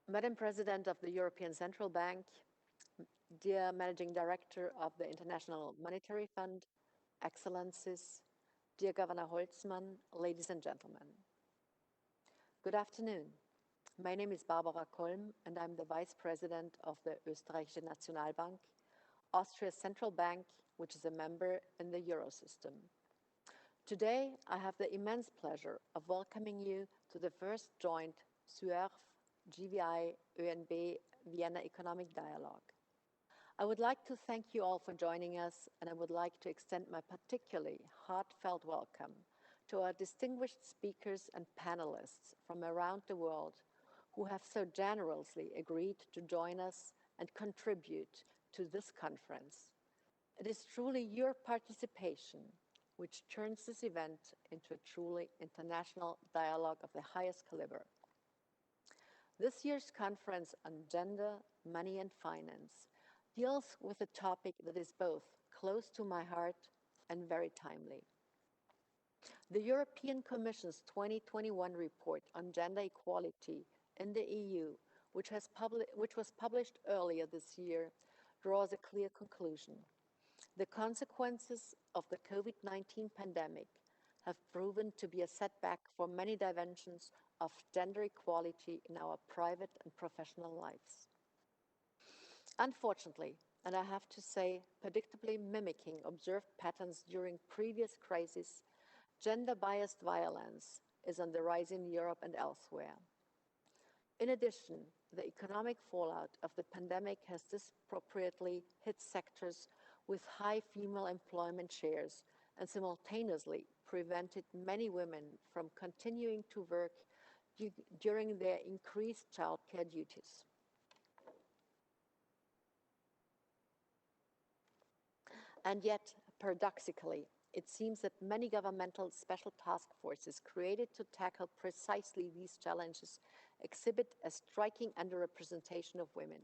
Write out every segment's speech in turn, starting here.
Madam President of the European Central Bank, dear Managing Director of the International Monetary Fund, Excellencies, dear Governor Holzmann, ladies and gentlemen. Good afternoon. My name is Barbara Kolm and I'm the Vice President of the Österreichische Nationalbank, Austria's central bank, which is a member in the Eurosystem. Today, I have the immense pleasure of welcoming you to the first joint SUERF GVI OeNB Vienna Economic Dialogue. I would like to thank you all for joining us, and I would like to extend my particularly heartfelt welcome to our distinguished speakers and panelists from around the world who have so generously agreed to join us and contribute to this conference. It is truly your participation which turns this event into a truly international dialogue of the highest caliber. This year's conference on gender, money and finance deals with a topic that is both close to my heart and very timely. The European Commission's 2021 report on gender equality in the EU, which was published earlier this year, draws a clear conclusion. The consequences of the COVID-19 pandemic have proven to be a setback for many dimensions of gender equality in our private and professional lives. Unfortunately, and I have to say, predictably mimicking observed patterns during previous crises, gender-biased violence is on the rise in Europe and elsewhere. In addition, the economic fallout of the pandemic has disproportionately hit sectors with high female employment shares and simultaneously prevented many women from continuing to work during their increased childcare duties. And yet, paradoxically, it seems that many governmental special task forces created to tackle precisely these challenges exhibit a striking underrepresentation of women.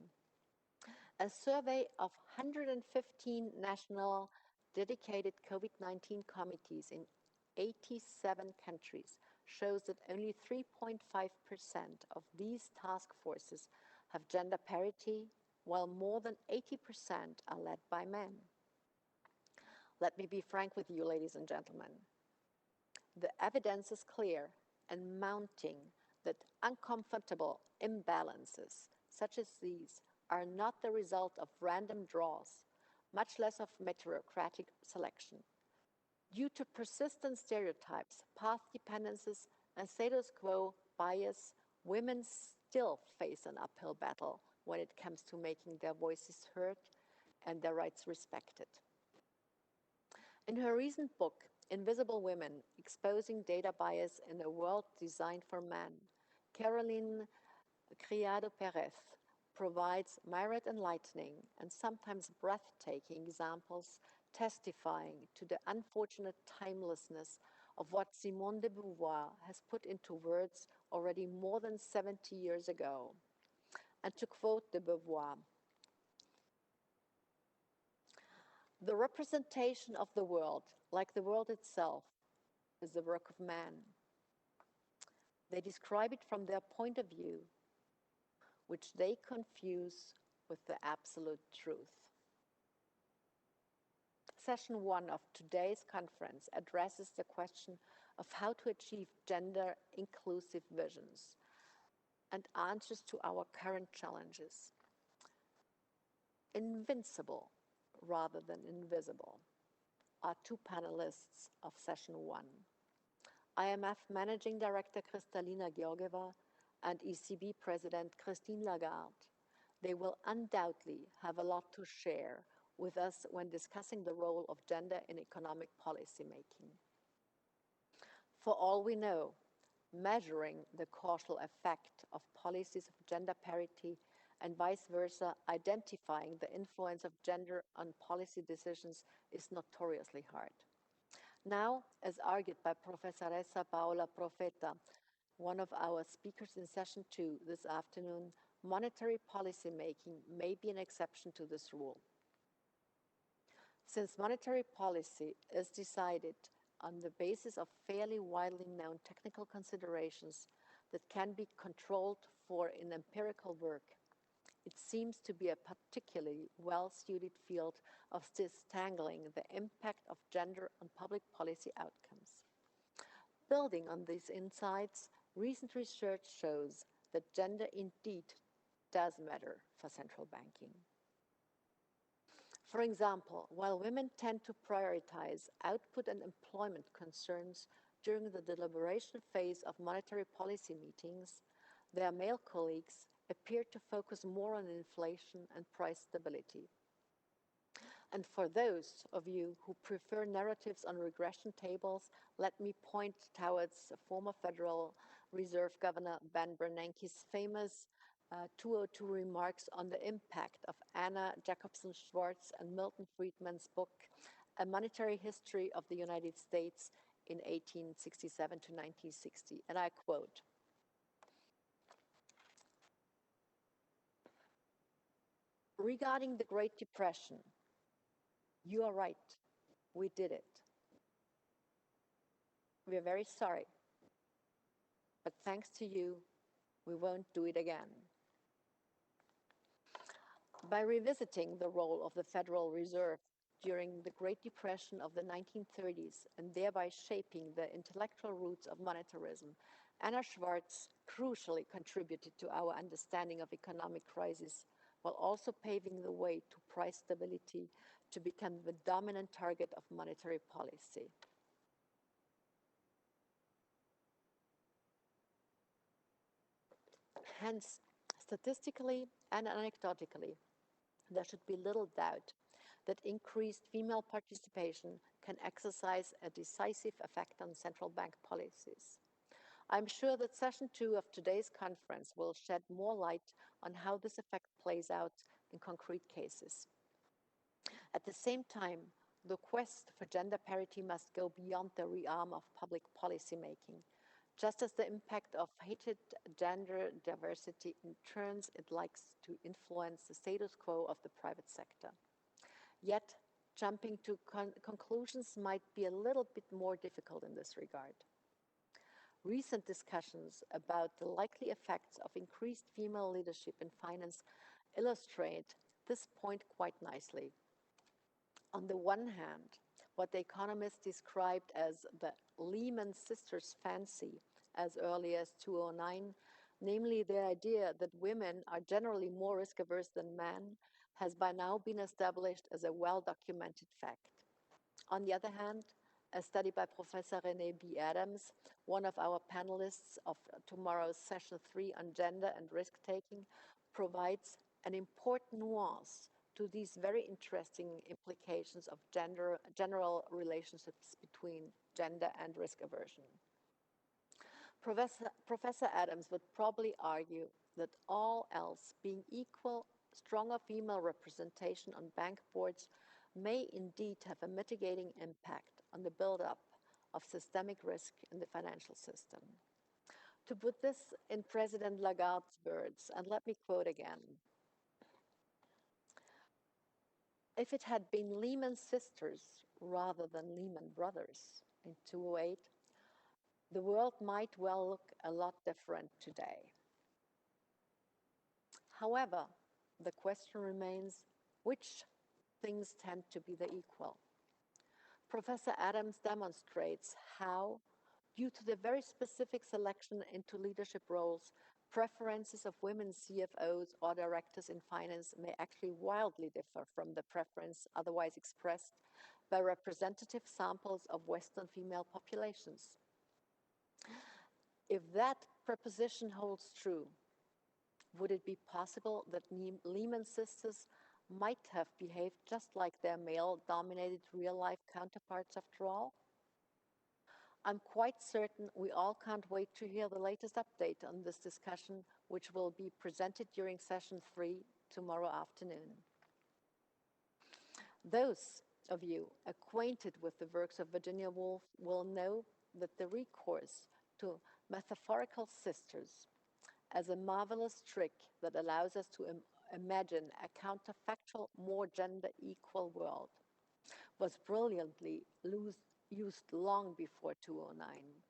A survey of 115 national dedicated COVID-19 committees in 87 countries shows that only 3.5% of these task forces have gender parity, while more than 80% are led by men. Let me be frank with you, ladies and gentlemen. The evidence is clear and mounting that uncomfortable imbalances such as these are not the result of random draws, much less of meritocratic selection. Due to persistent stereotypes, path dependencies, and status quo bias, women still face an uphill battle when it comes to making their voices heard and their rights respected. In her recent book, Invisible Women, Exposing Data Bias in a World Designed for Men, Caroline Criado Perez provides myriad enlightening and sometimes breathtaking examples testifying to the unfortunate timelessness of what Simone de Beauvoir has put into words already more than 70 years ago. And to quote de Beauvoir, "The representation of the world, like the world itself, is the work of man. They describe it from their point of view, which they confuse with the absolute truth." Session 1 of today's conference addresses the question of how to achieve gender-inclusive visions and answers to our current challenges. Invincible rather than invisible are two panelists of session 1. IMF Managing Director Kristalina Georgieva and ECB President Christine Lagarde. They will undoubtedly have a lot to share with us when discussing the role of gender in economic policy making. For all we know, measuring the causal effect of policies of gender parity and vice versa, identifying the influence of gender on policy decisions is notoriously hard. Now, as argued by Professoressa Paola Profeta, one of our speakers in session 2 this afternoon, monetary policy making may be an exception to this rule. Since monetary policy is decided on the basis of fairly widely known technical considerations, that can be controlled for in empirical work, it seems to be a particularly well-suited field of disentangling the impact of gender on public policy outcomes. Building on these insights, recent research shows that gender indeed does matter for central banking. For example, while women tend to prioritize output and employment concerns during the deliberation phase of monetary policy meetings, their male colleagues appear to focus more on inflation and price stability. And for those of you who prefer narratives on regression tables, let me point towards former Federal Reserve Governor Ben Bernanke's famous 202 remarks on the impact of Anna Jacobson Schwartz and Milton Friedman's book, A Monetary History of the United States in 1867 to 1960. And I quote, "Regarding the Great Depression, you are right, we did it. We are very sorry, but thanks to you, we won't do it again." By revisiting the role of the Federal Reserve during the Great Depression of the 1930s and thereby shaping the intellectual roots of monetarism, Anna Schwartz crucially contributed to our understanding of economic crisis while also paving the way to price stability to become the dominant target of monetary policy. Hence, statistically and anecdotally, there should be little doubt that increased female participation can exercise a decisive effect on central bank policies. I'm sure that session 2 of today's conference will shed more light on how this effect plays out in concrete cases. At the same time, the quest for gender parity must go beyond the realm of public policy making. Just as the impact of hated gender diversity in turns it likes to influence the status quo of the private sector. Yet, jumping to conclusions might be a little bit more difficult in this regard. Recent discussions about the likely effects of increased female leadership in finance illustrate this point quite nicely. On the one hand, what the economists described as the Lehman sisters' fancy as early as 2009, namely the idea that women are generally more risk-averse than men, has by now been established as a well-documented fact. On the other hand, a study by Professor Renee B. Adams, one of our panelists of tomorrow's session 3 on gender and risk-taking, provides an important nuance to these very interesting implications of general relationships between gender and risk aversion. Professor Adams would probably argue that all else being equal, stronger female representation on bank boards may indeed have a mitigating impact on the buildup of systemic risk in the financial system. To put this in President Lagarde's words, and let me quote again, "If it had been Lehman sisters rather than Lehman brothers in 2008, the world might well look a lot different today." However, the question remains, which things tend to be the equal? Professor Adams demonstrates how, due to the very specific selection into leadership roles, preferences of women CFOs or directors in finance may actually wildly differ from the preference otherwise expressed by representative samples of Western female populations. If that proposition holds true, would it be possible that Lehman sisters might have behaved just like their male-dominated real-life counterparts after all? I'm quite certain we all can't wait to hear the latest update on this discussion, which will be presented during session 3 tomorrow afternoon. Those of you acquainted with the works of Virginia Woolf will know that the recourse to metaphorical sisters as a marvelous trick that allows us to imagine a counterfactual, more gender-equal world was brilliantly used long before 2009.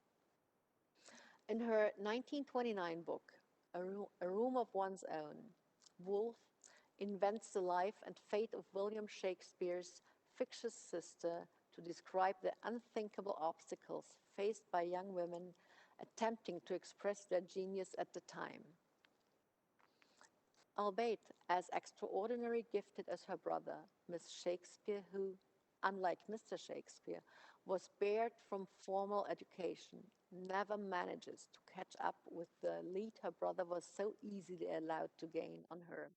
In her 1929 book, A Room of One's Own, Woolf invents the life and fate of William Shakespeare's fictitious sister to describe the unthinkable obstacles faced by young women attempting to express their genius at the time. Albeit as extraordinarily gifted as her brother, Miss Shakespeare, who, unlike Mr. Shakespeare, was barred from formal education, never manages to catch up with the lead her brother was so easily allowed to gain on her,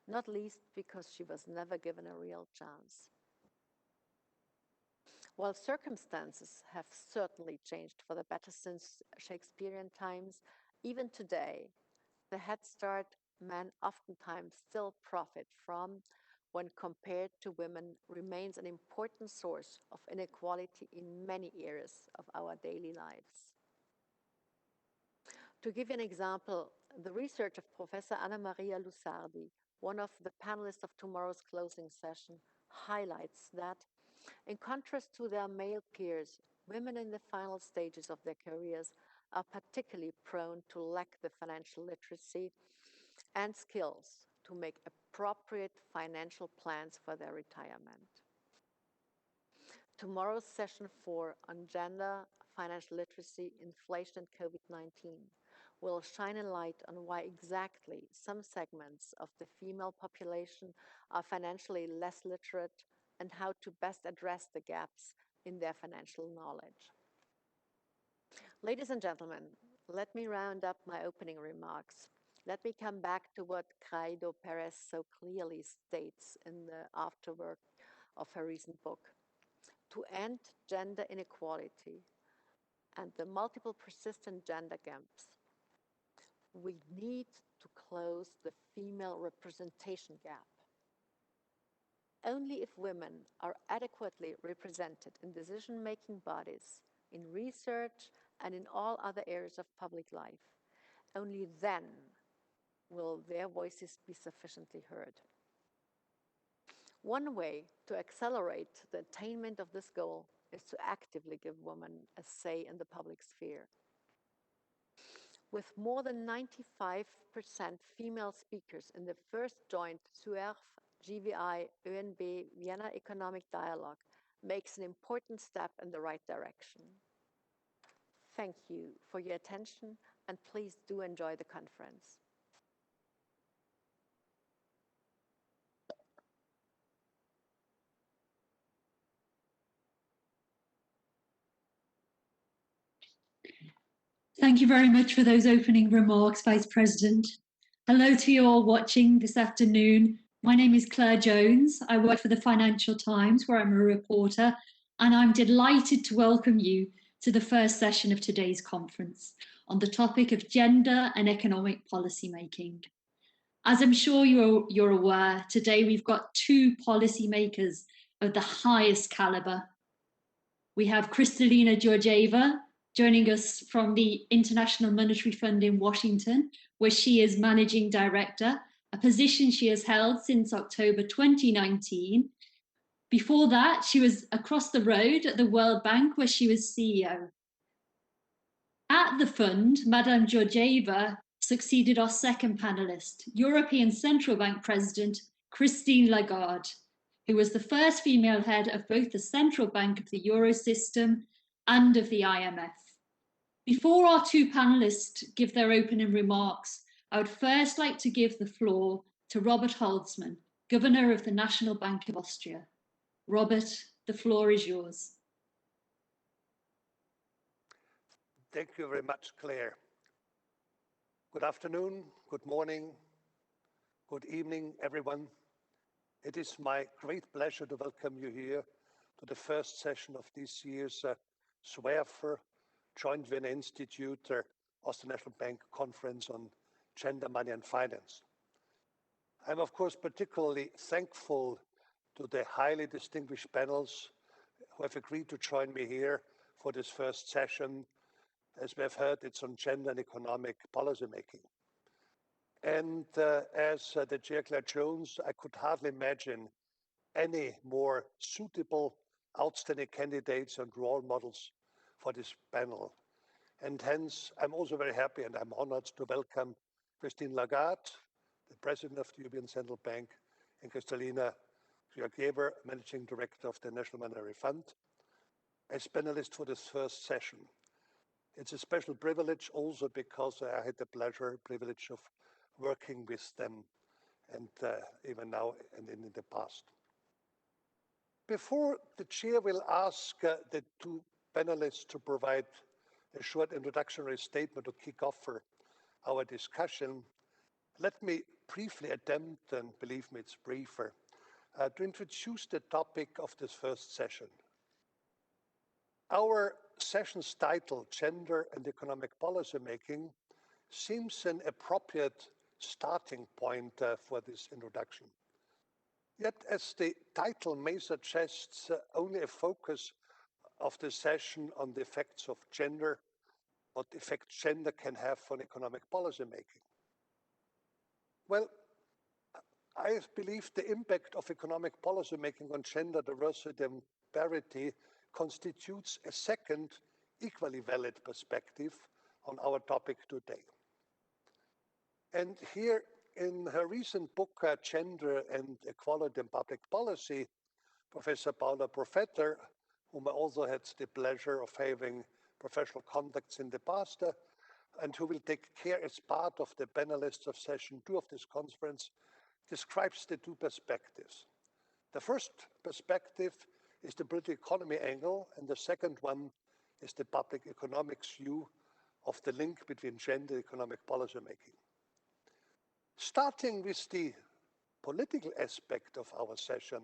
not least because she was never given a real chance. While circumstances have certainly changed for the better since Shakespearean times, even today, the head start men oftentimes still profit from when compared to women remains an important source of inequality in many areas of our daily lives. To give you an example, the research of Professor Anna Maria Lusardi, one of the panelists of tomorrow's closing session, highlights that, in contrast to their male peers, women in the final stages of their careers are particularly prone to lack the financial literacy and skills to make appropriate financial plans for their retirement. Tomorrow's session 4 on gender, financial literacy, inflation, and COVID-19 will shine a light on why exactly some segments of the female population are financially less literate and how to best address the gaps in their financial knowledge. Ladies and gentlemen, let me round up my opening remarks. Let me come back to what Craido Perez so clearly states in the afterwork of her recent book. To end gender inequality and the multiple persistent gender gaps, we need to close the female representation gap. Only if women are adequately represented in decision-making bodies, in research, and in all other areas of public life, only then will their voices be sufficiently heard. One way to accelerate the attainment of this goal is to actively give women a say in the public sphere. With more than 95% female speakers in the first joint SUERF GVI OeNB Vienna Economic Dialogue makes an important step in the right direction. Thank you for your attention, and please do enjoy the conference. Thank you very much for those opening remarks, Vice President. Hello to you all watching this afternoon. My name is Claire Jones. I work for the Financial Times, where I'm a reporter, and I'm delighted to welcome you to the first session of today's conference on the topic of gender and economic policymaking. As I'm sure you're aware, today we've got two policymakers of the highest caliber. We have Kristalina Georgieva joining us from the International Monetary Fund in Washington, where she is Managing Director, a position she has held since October 2019. Before that, she was across the road at the World Bank, where she was CEO. At the fund, Madame Georgieva succeeded our second panelist, European Central Bank President Christine Lagarde, who was the first female head of both the Central Bank of the Eurosystem and of the IMF. Before our two panelists give their opening remarks, I would first like to give the floor to Robert Holzmann, Governor of the National Bank of Austria. Robert, the floor is yours. Thank you very much, Claire. Good afternoon, good morning, good evening, everyone. It is my great pleasure to welcome you here to the first session of this year's SWERF Joint Vienna Institute Austrian National Bank Conference on Gender, Money and Finance. I'm of course particularly thankful to the highly distinguished panels who have agreed to join me here for this first session. As we have heard, it's on gender and economic policymaking. And as the Chair Claire Jones, I could hardly imagine any more suitable, outstanding candidates and role models for this panel. And hence, I'm also very happy and I'm honored to welcome Christine Lagarde, the President of the European Central Bank, and Kristalina, Georgieva, Managing Director of the National Monetary Fund, as panelists for this first session. It's a special privilege also because I had the privilege of working with them, and even now and in the past. Before the chair will ask the two panelists to provide a short introductory statement to kick off for our discussion, let me briefly attempt, and believe me, it's briefer, to introduce the topic of this first session. Our session's title, Gender and Economic Policymaking, seems an appropriate starting point for this introduction. Yet, as the title may suggest, only a focus of the session on the effects of gender, what effect gender can have on economic policymaking. Well, I believe the impact of economic policymaking on gender diversity and parity constitutes a second, equally valid perspective on our topic today. And here, in her recent book, Gender and Equality in Public Policy, Professor Paula Profetter, whom I also had the pleasure of having professional contacts in the past, and who will take care as part of the panelists of session 2 of this conference, describes the two perspectives. The first perspective is the political economy angle, and the second one is the public economics view of the link between gender and economic policymaking. Starting with the political aspect of our session,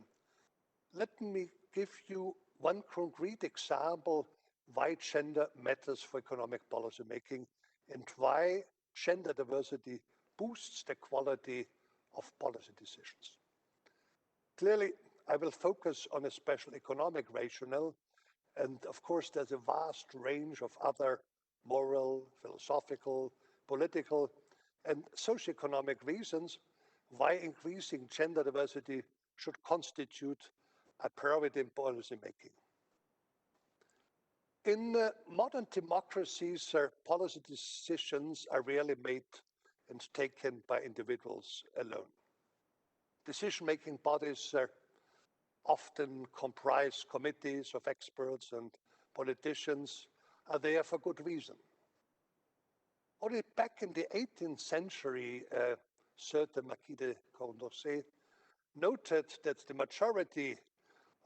let me give you one concrete example why gender matters for economic policymaking and why gender diversity boosts the quality of policy decisions. Clearly, I will focus on a special economic rationale, and of course there's a vast range of other moral, philosophical, political, and socioeconomic reasons why increasing gender diversity should constitute a priority in policymaking. In modern democracies, policy decisions are rarely made and taken by individuals alone. Decision-making bodies often comprise committees of experts, and politicians are there for good reason. Already back in the 18th century, Sir Marquis de Condorcet noted that the majority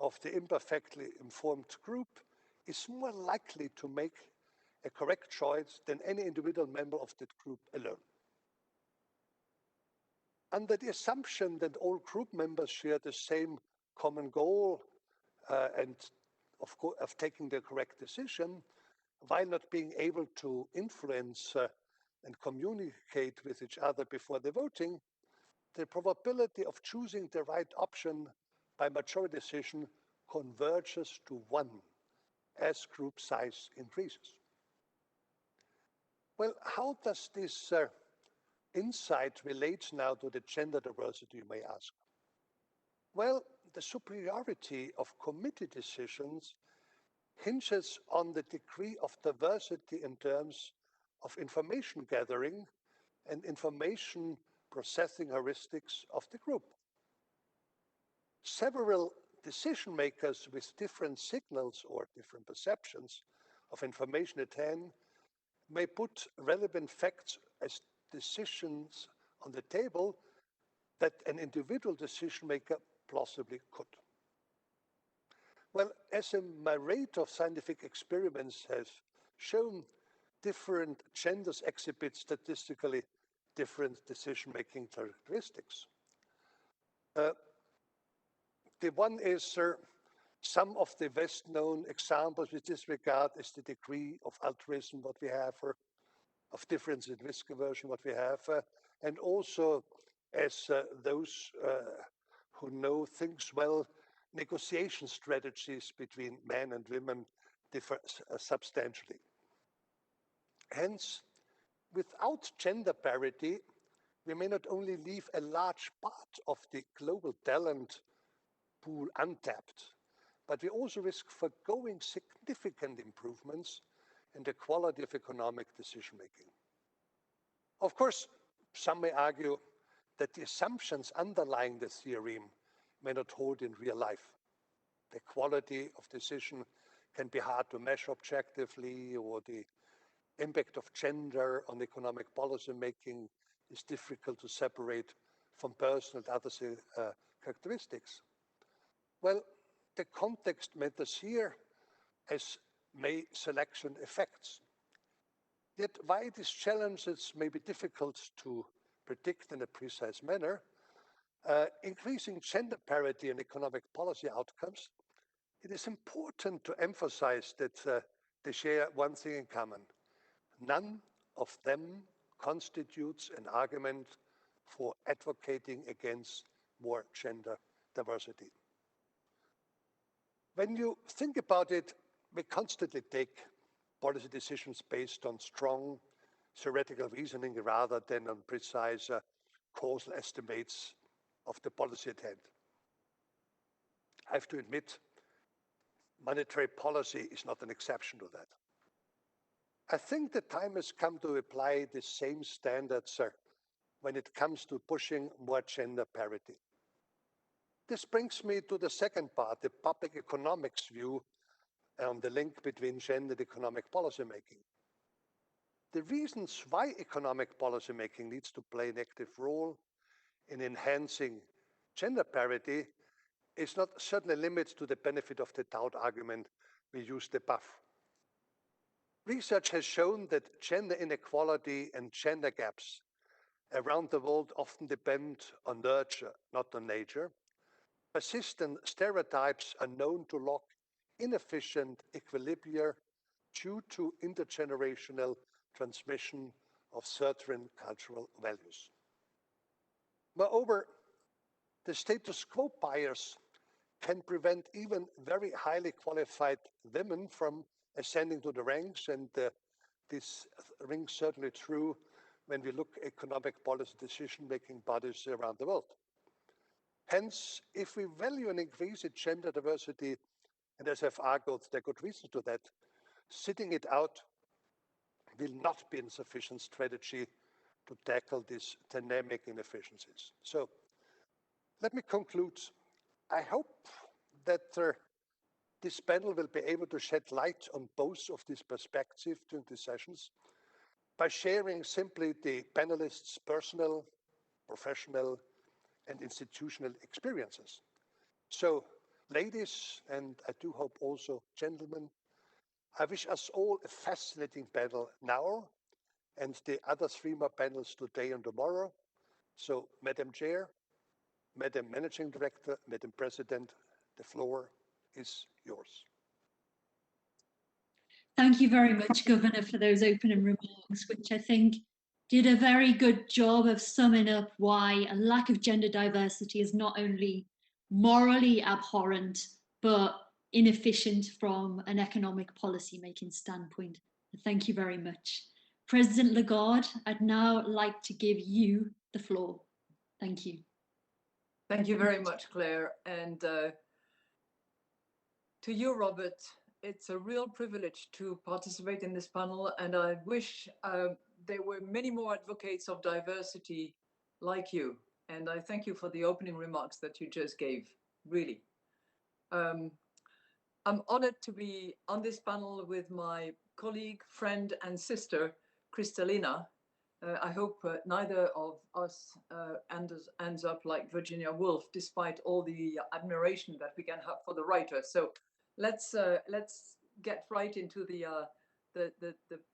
of the imperfectly informed group is more likely to make a correct choice than any individual member of that group alone. Under the assumption that all group members share the same common goal and of taking the correct decision, while not being able to influence and communicate with each other before the voting, the probability of choosing the right option by majority decision converges to 1 as group size increases. Well, how does this insight relate now to the gender diversity, you may ask? Well, the superiority of committee decisions hinges on the degree of diversity in terms of information gathering and information processing heuristics of the group. Several decision makers with different signals or different perceptions of information at hand may put relevant facts as decisions on the table that an individual decision maker plausibly could. Well, as a myriad of scientific experiments has shown, different genders exhibit statistically different decision-making characteristics. The one is some of the best-known examples with this regard is the degree of altruism what we have, or of difference in risk aversion what we have, and also as those who know things well, negotiation strategies between men and women differ substantially. Hence, without gender parity, we may not only leave a large part of the global talent pool untapped, but we also risk forgoing significant improvements and the quality of economic decision-making. Of course, some may argue that the assumptions underlying the theorem may not hold in real life. The quality of decision can be hard to measure objectively, or the impact of gender on economic policy making is difficult to separate from personal and other characteristics. Well, the context matters here, as may selection effects. Yet why these challenges may be difficult to predict in a precise manner, increasing gender parity in economic policy outcomes, it is important to emphasize that they share one thing in common. None of them constitutes an argument for advocating against more gender diversity. When you think about it, we constantly take policy decisions based on strong theoretical reasoning rather than on precise causal estimates of the policy at hand. I have to admit, monetary policy is not an exception to that. I think the time has come to apply the same standards when it comes to pushing more gender parity. This brings me to the second part, the public economics view on the link between gender and economic policy making. The reasons why economic policy making needs to play an active role in enhancing gender parity is not certainly limited to the benefit of the doubt argument we used above. Research has shown that gender inequality and gender gaps around the world often depend on nurture, not on nature. Persistent stereotypes are known to lock inefficient equilibria due to intergenerational transmission of certain cultural values. Moreover, the status quo bias can prevent even very highly qualified women from ascending to the ranks, and this rings certainly true when we look at economic policy decision-making bodies around the world. Hence, if we value an increase in gender diversity, and as I've argued, there are good reasons to that, sitting it out will not be a sufficient strategy to tackle these dynamic inefficiencies. So, let me conclude. I hope that this panel will be able to shed light on both of these perspectives during these sessions by sharing simply the panelists' personal, professional, and institutional experiences. So, ladies, and I do hope also gentlemen, I wish us all a fascinating panel now, and the other 3 more panels today and tomorrow. So, Madam Chair, Madam Managing Director, Madam President, the floor is yours. Thank you very much, Governor, for those opening remarks, which I think did a very good job of summing up why a lack of gender diversity is not only morally abhorrent, but inefficient from an economic policy making standpoint. Thank you very much. President Lagarde, I'd now like to give you the floor. Thank you. Thank you very much, Claire. And to you, Robert, it's a real privilege to participate in this panel, and I wish there were many more advocates of diversity like you. And I thank you for the opening remarks that you just gave, really. I'm honored to be on this panel with my colleague, friend, and sister, Kristalina. I hope neither of us ends up like Virginia Woolf, despite all the admiration that we can have for the writer. So let's get right into the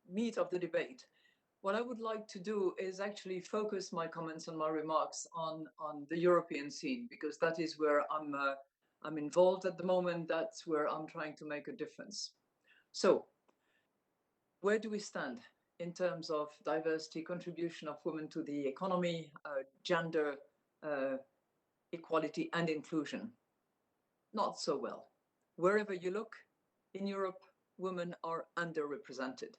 meat of the debate. What I would like to do is actually focus my comments and my remarks on the European scene, because that is where I'm involved at the moment. That's where I'm trying to make a difference. So where do we stand in terms of diversity, contribution of women to the economy, gender equality and inclusion? Not so well. Wherever you look in Europe, women are underrepresented.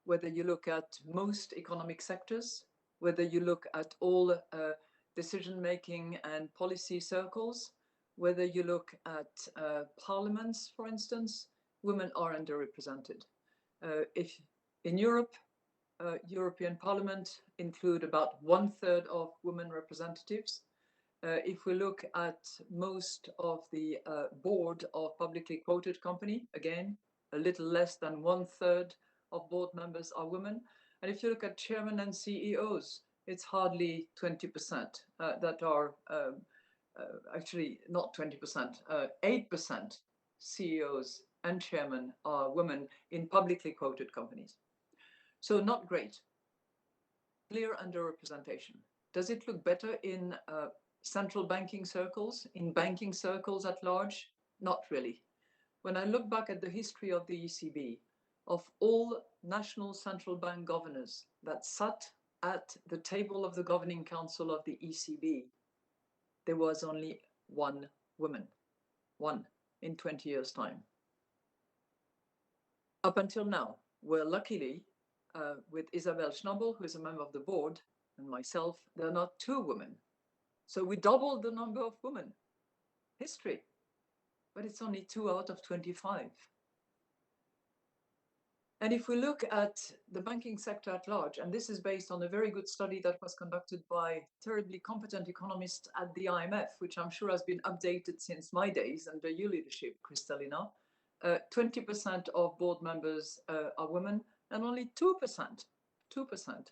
Whether you look at most economic sectors, whether you look at all decision-making and policy circles, whether you look at parliaments, for instance, women are underrepresented. If in Europe, European Parliament include about 1/3 of women representatives. If we look at most of the board of publicly quoted company, again, a little less than 1/3 of board members are women. And if you look at chairmen and CEOs, it's hardly 20% that are actually not 20%, 8% CEOs and chairmen are women in publicly quoted companies. So not great. Clear underrepresentation. Does it look better in central banking circles, in banking circles at large? Not really. When I look back at the history of the ECB, of all national central bank governors that sat at the table of the governing council of the ECB, there was only one woman, one in 20 years' time. Up until now, where luckily, with Isabel Schnabel, who is a member of the board, and myself, there are not two women. So we doubled the number of women. History. But it's only 2 out of 25. And if we look at the banking sector at large, and this is based on a very good study that was conducted by terribly competent economists at the IMF, which I'm sure has been updated since my days under your leadership, Kristalina, 20% of board members are women, and only 2%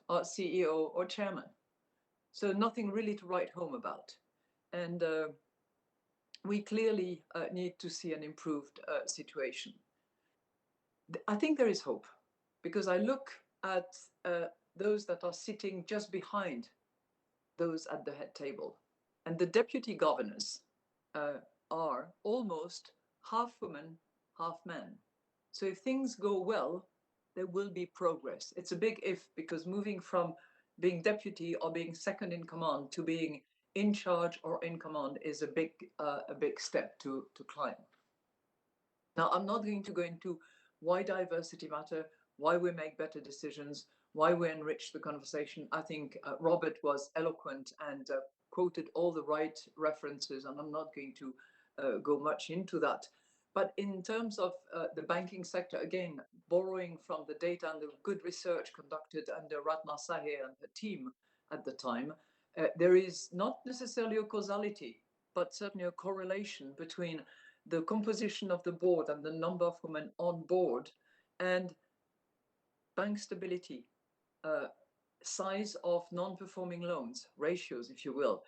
are CEO or chairman. So nothing really to write home about. And we clearly need to see an improved situation. I think there is hope, because I look at those that are sitting just behind those at the head table. And the deputy governors are almost half women, half men. So if things go well, there will be progress. It's a big if, because moving from being deputy or being second in command to being in charge or in command is a big step to climb. Now, I'm not going to go into why diversity matter, why we make better decisions, why we enrich the conversation. I think Robert was eloquent and quoted all the right references, and I'm not going to go much into that. But in terms of the banking sector, again, borrowing from the data and the good research conducted under Ratna Sahe and her team at the time, there is not necessarily a causality, but certainly a correlation between the composition of the board and the number of women on board and bank stability, size of non-performing loans, ratios, if you will,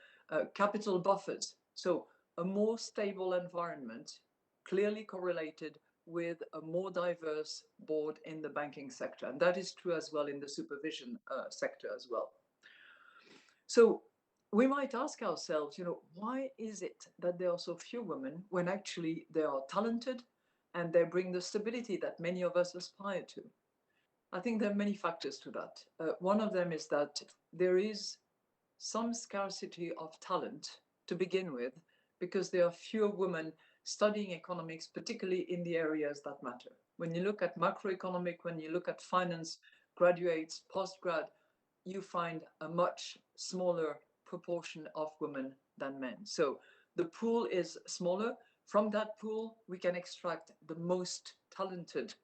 capital buffers. So a more stable environment clearly correlated with a more diverse board in the banking sector. And that is true as well in the supervision sector as well. So we might ask ourselves, why is it that there are so few women when actually they are talented and they bring the stability that many of us aspire to? I think there are many factors to that. One of them is that there is some scarcity of talent to begin with, because there are fewer women studying economics, particularly in the areas that matter. When you look at macroeconomic, when you look at finance, graduates, postgrad, you find a much smaller proportion of women than men. So the pool is smaller. From that pool, we can extract the most talented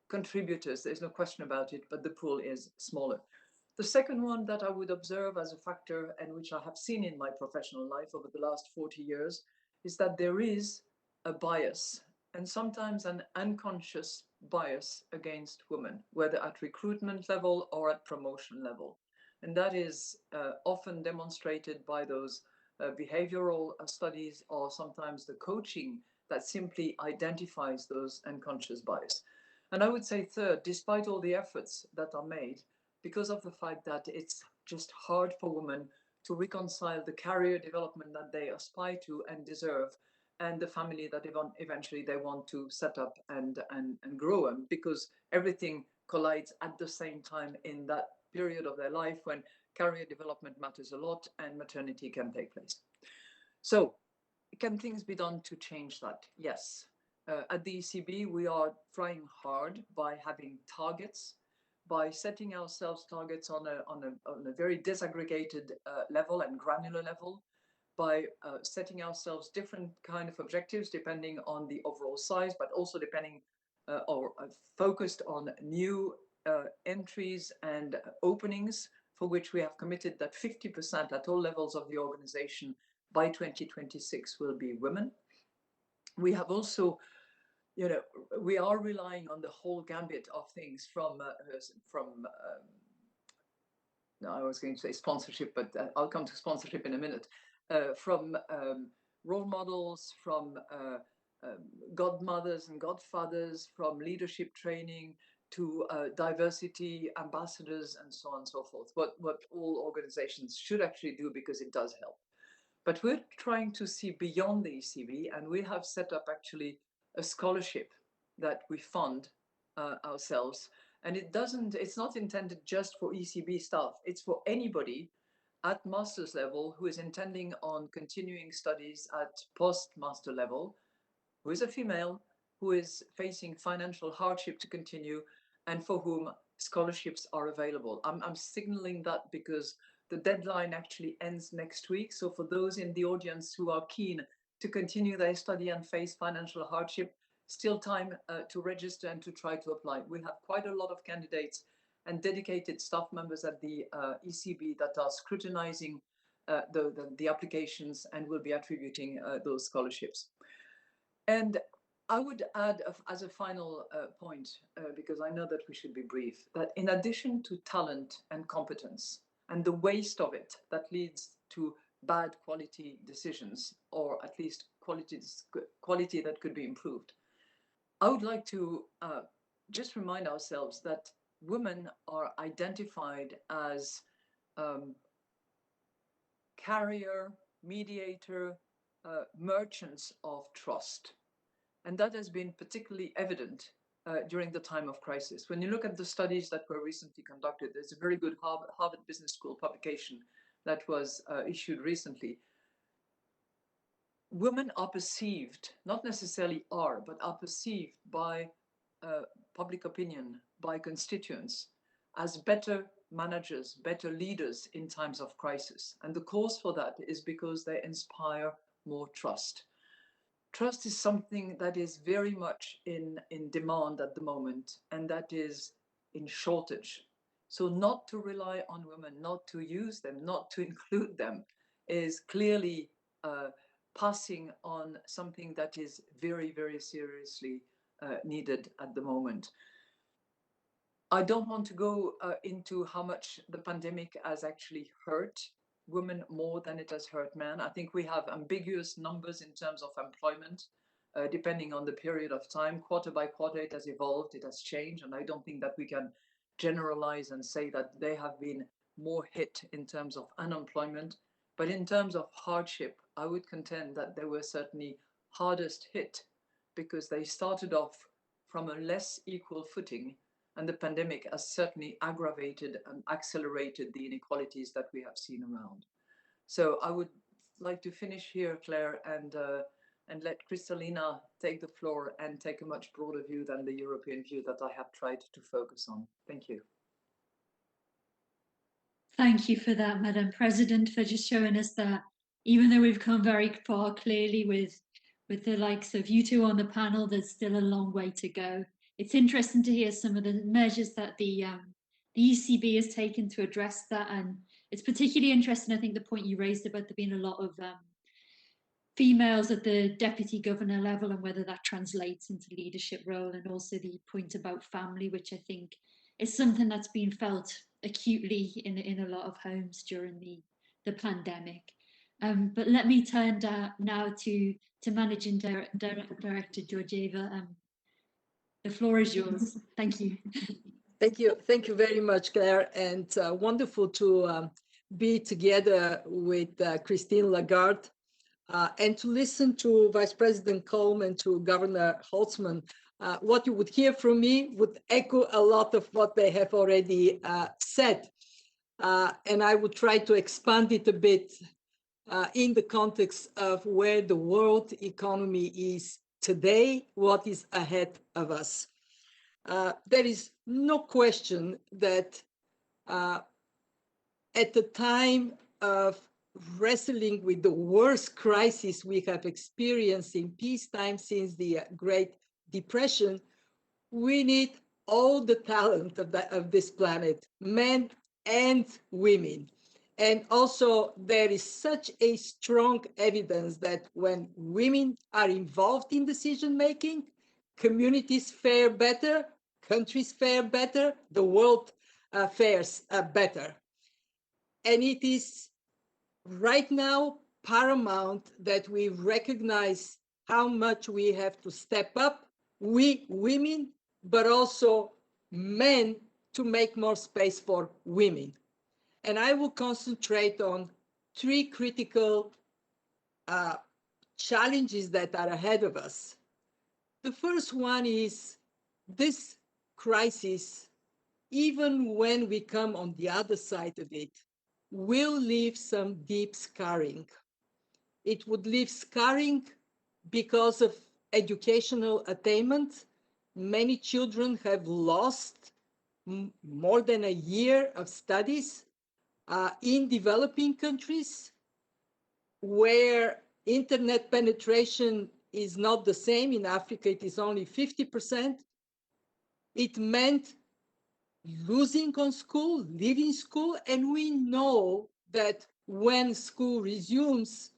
contributors. There's no question about it, but the pool is smaller. The second one that I would observe as a factor, and which I have seen in my professional life over the last 40 years, is that there is a bias, and sometimes an unconscious bias against women, whether at recruitment level or at promotion level. And that is often demonstrated by those behavioral studies, or sometimes the coaching that simply identifies those unconscious bias. And I would say third, despite all the efforts that are made, because of the fact that it's just hard for women to reconcile the career development that they aspire to and deserve, and the family that eventually they want to set up and grow, and because everything collides at the same time in that period of their life when career development matters a lot and maternity can take place. So can things be done to change that? Yes. At the ECB, we are trying hard by having targets, by setting ourselves targets on a very disaggregated level and granular level, by setting ourselves different kind of objectives depending on the overall size, but also depending focused on new entries and openings, for which we have committed that 50% at all levels of the organization by 2026 will be women. We have also, we are relying on the whole gambit of things from no, I was going to say sponsorship, but I'll come to sponsorship in a minute, from role models, from godmothers and godfathers, from leadership training to diversity ambassadors and so on and so forth, what all organizations should actually do, because it does help. But we're trying to see beyond the ECB, and we have set up actually a scholarship that we fund ourselves. And it's not intended just for ECB staff. It's for anybody at master's level who is intending on continuing studies at post-master level, who is a female, who is facing financial hardship to continue, and for whom scholarships are available. I'm signaling that because the deadline actually ends next week. So for those in the audience who are keen to continue their study and face financial hardship, still time to register and to try to apply. We have quite a lot of candidates and dedicated staff members at the ECB that are scrutinizing the applications and will be attributing those scholarships. And I would add as a final point, because I know that we should be brief, that in addition to talent and competence and the waste of it that leads to bad quality decisions, or at least quality that could be improved, I would like to just remind ourselves that women are identified as carrier, mediator, merchants of trust. And that has been particularly evident during the time of crisis. When you look at the studies that were recently conducted, there's a very good Harvard Business School publication that was issued recently. Women are perceived, not necessarily are, but are perceived by public opinion, by constituents, as better managers, better leaders in times of crisis. And the cause for that is because they inspire more trust. Trust is something that is very much in demand at the moment, and that is in shortage. So not to rely on women, not to use them, not to include them, is clearly passing on something that is very, very seriously needed at the moment. I don't want to go into how much the pandemic has actually hurt women more than it has hurt men. I think we have ambiguous numbers in terms of employment, depending on the period of time. Quarter by quarter, it has evolved, it has changed, and I don't think that we can generalize and say that they have been more hit in terms of unemployment. But in terms of hardship, I would contend that they were certainly hardest hit, because they started off from a less equal footing, and the pandemic has certainly aggravated and accelerated the inequalities that we have seen around. So I would like to finish here, Claire, and let Kristalina take the floor and take a much broader view than the European view that I have tried to focus on. Thank you. Thank you for that, Madam President, for just showing us that even though we've come very far clearly with the likes of you two on the panel, there's still a long way to go. It's interesting to hear some of the measures that the ECB has taken to address that, and it's particularly interesting, I think, the point you raised about there being a lot of females at the deputy governor level and whether that translates into leadership role, and also the point about family, which I think is something that's been felt acutely in a lot of homes during the pandemic. But let me turn now to Managing Director Georgieva. The floor is yours. Thank you. Thank you very much, Claire, and wonderful to be together with Christine Lagarde and to listen to Vice President Kolm and to Governor Holzmann. What you would hear from me would echo a lot of what they have already said, and I would try to expand it a bit in the context of where the world economy is today, what is ahead of us. There is no question that at the time of wrestling with the worst crisis we have experienced in peacetime since the Great Depression, We need all the talent of this planet, men and women. And also, there is such a strong evidence that when women are involved in decision making, communities fare better, countries fare better, the world fares better. And it is right now paramount that we recognize how much we have to step up, we women, but also men, to make more space for women. And I will concentrate on three critical challenges that are ahead of us. The first one is this crisis, even when we come on the other side of it, will leave some deep scarring. It would leave scarring because of educational attainment. Many children have lost more than a year of studies in developing countries where internet penetration is not the same. In Africa, it is only 50%. It meant losing on school, leaving school, and we know that when school resumes,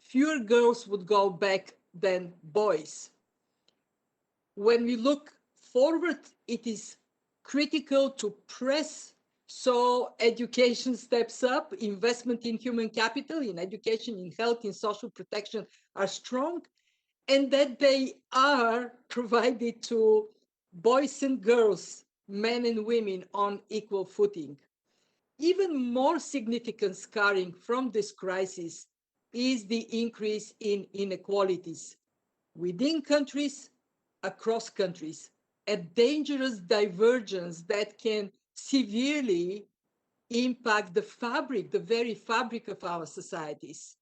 fewer girls would go back than boys. When we look forward, it is critical to press so education steps up, investment in human capital, in education, in health, in social protection are strong, and that they are provided to boys and girls, men and women on equal footing. Even more significant scarring from this crisis is the increase in inequalities within countries, across countries, a dangerous divergence that can severely impact the fabric, the very fabric of our societies.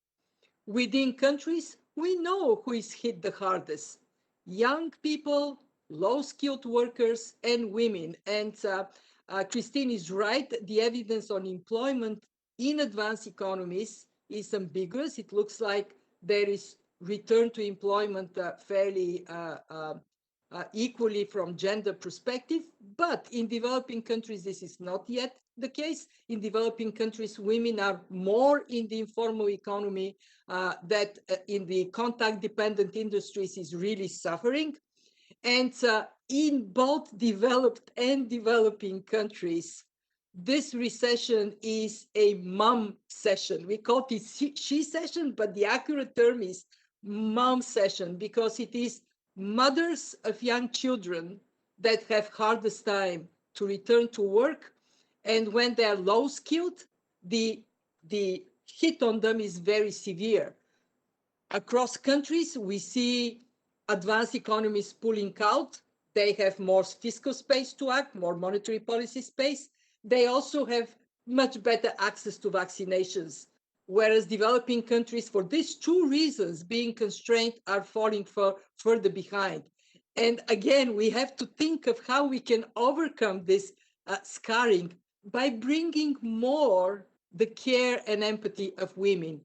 Within countries, we know who is hit the hardest: young people, low-skilled workers, and women. And Christine is right, the evidence on employment in advanced economies is ambiguous. It looks like there is return to employment fairly equally from gender perspective, but in developing countries, this is not yet the case. In developing countries, women are more in the informal economy, that in the contact-dependent industries is really suffering. And in both developed and developing countries, this recession is a mom session. We call it she session, but the accurate term is mom session, because it is mothers of young children that have hardest time to return to work. And when they're low skilled, the hit on them is very severe. Across countries, we see advanced economies pulling out. They have more fiscal space to act, more monetary policy space. They also have much better access to vaccinations, whereas developing countries, for these two reasons, being constrained, are falling further behind. And again, we have to think of how we can overcome this scarring by bringing more the care and empathy of women.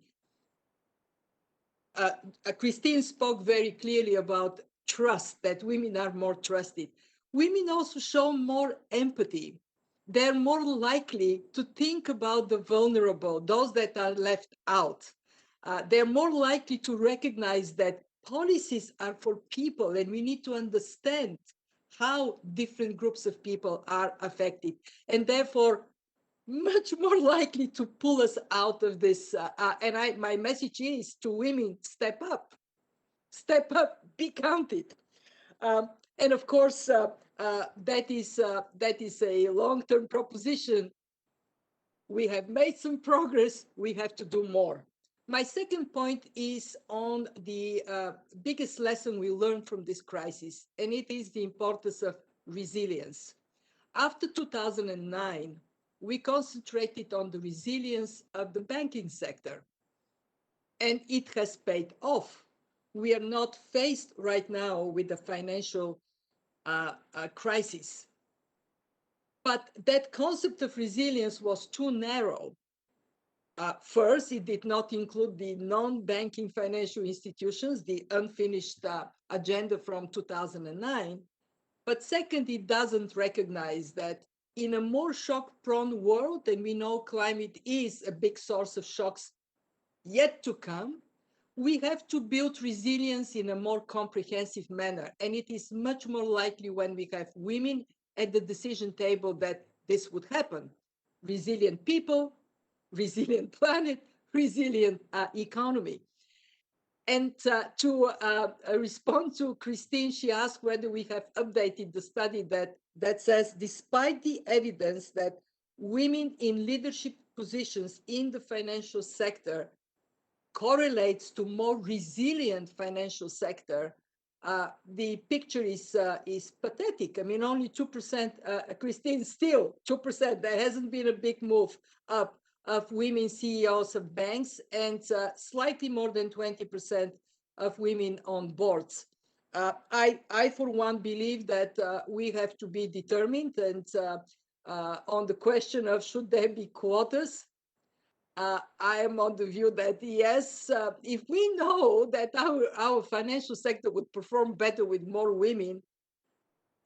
Christine spoke very clearly about trust, that women are more trusted. Women also show more empathy. They're more likely to think about the vulnerable, those that are left out. They're more likely to recognize that policies are for people, and we need to understand how different groups of people are affected, and therefore much more likely to pull us out of this. My message is to women: step up, be counted. And of course, that is a long-term proposition. We have made some progress. We have to do more. My second point is on the biggest lesson we learned from this crisis, and it is the importance of resilience. After 2009, we concentrated on the resilience of the banking sector, and it has paid off. We are not faced right now with a financial crisis. But that concept of resilience was too narrow. First, it did not include the non-banking financial institutions, the unfinished agenda from 2009. But second, it doesn't recognize that in a more shock-prone world, and we know climate is a big source of shocks yet to come, we have to build resilience in a more comprehensive manner. And it is much more likely when we have women at the decision table that this would happen. Resilient people, resilient planet, resilient economy. And to respond to Christine, she asked whether we have updated the study that says, despite the evidence that women in leadership positions in the financial sector correlates to more resilient financial sector, the picture is pathetic. I mean, only 2%, Christine, still 2%. There hasn't been a big move up of women CEOs of banks, and slightly more than 20% of women on boards. I, for one, believe that we have to be determined, and on the question of should there be quotas, I am on the view that yes, if we know that our financial sector would perform better with more women,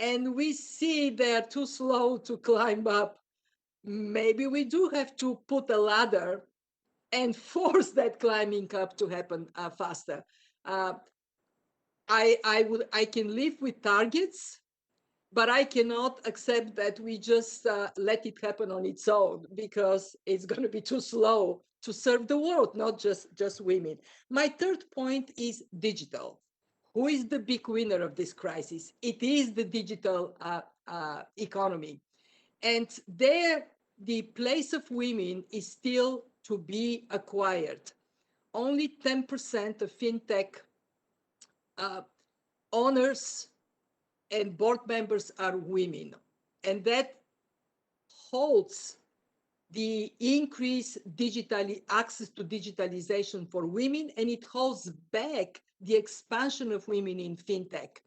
and we see they're too slow to climb up, maybe we do have to put a ladder and force that climbing up to happen faster. I can live with targets, but I cannot accept that we just let it happen on its own, because it's going to be too slow to serve the world, not just women. My third point is digital. Who is the big winner of this crisis? It is the digital economy. And there, the place of women is still to be acquired. Only 10% of fintech owners and board members are women. And that holds the increased access to digitalization for women, and it holds back the expansion of women in fintech.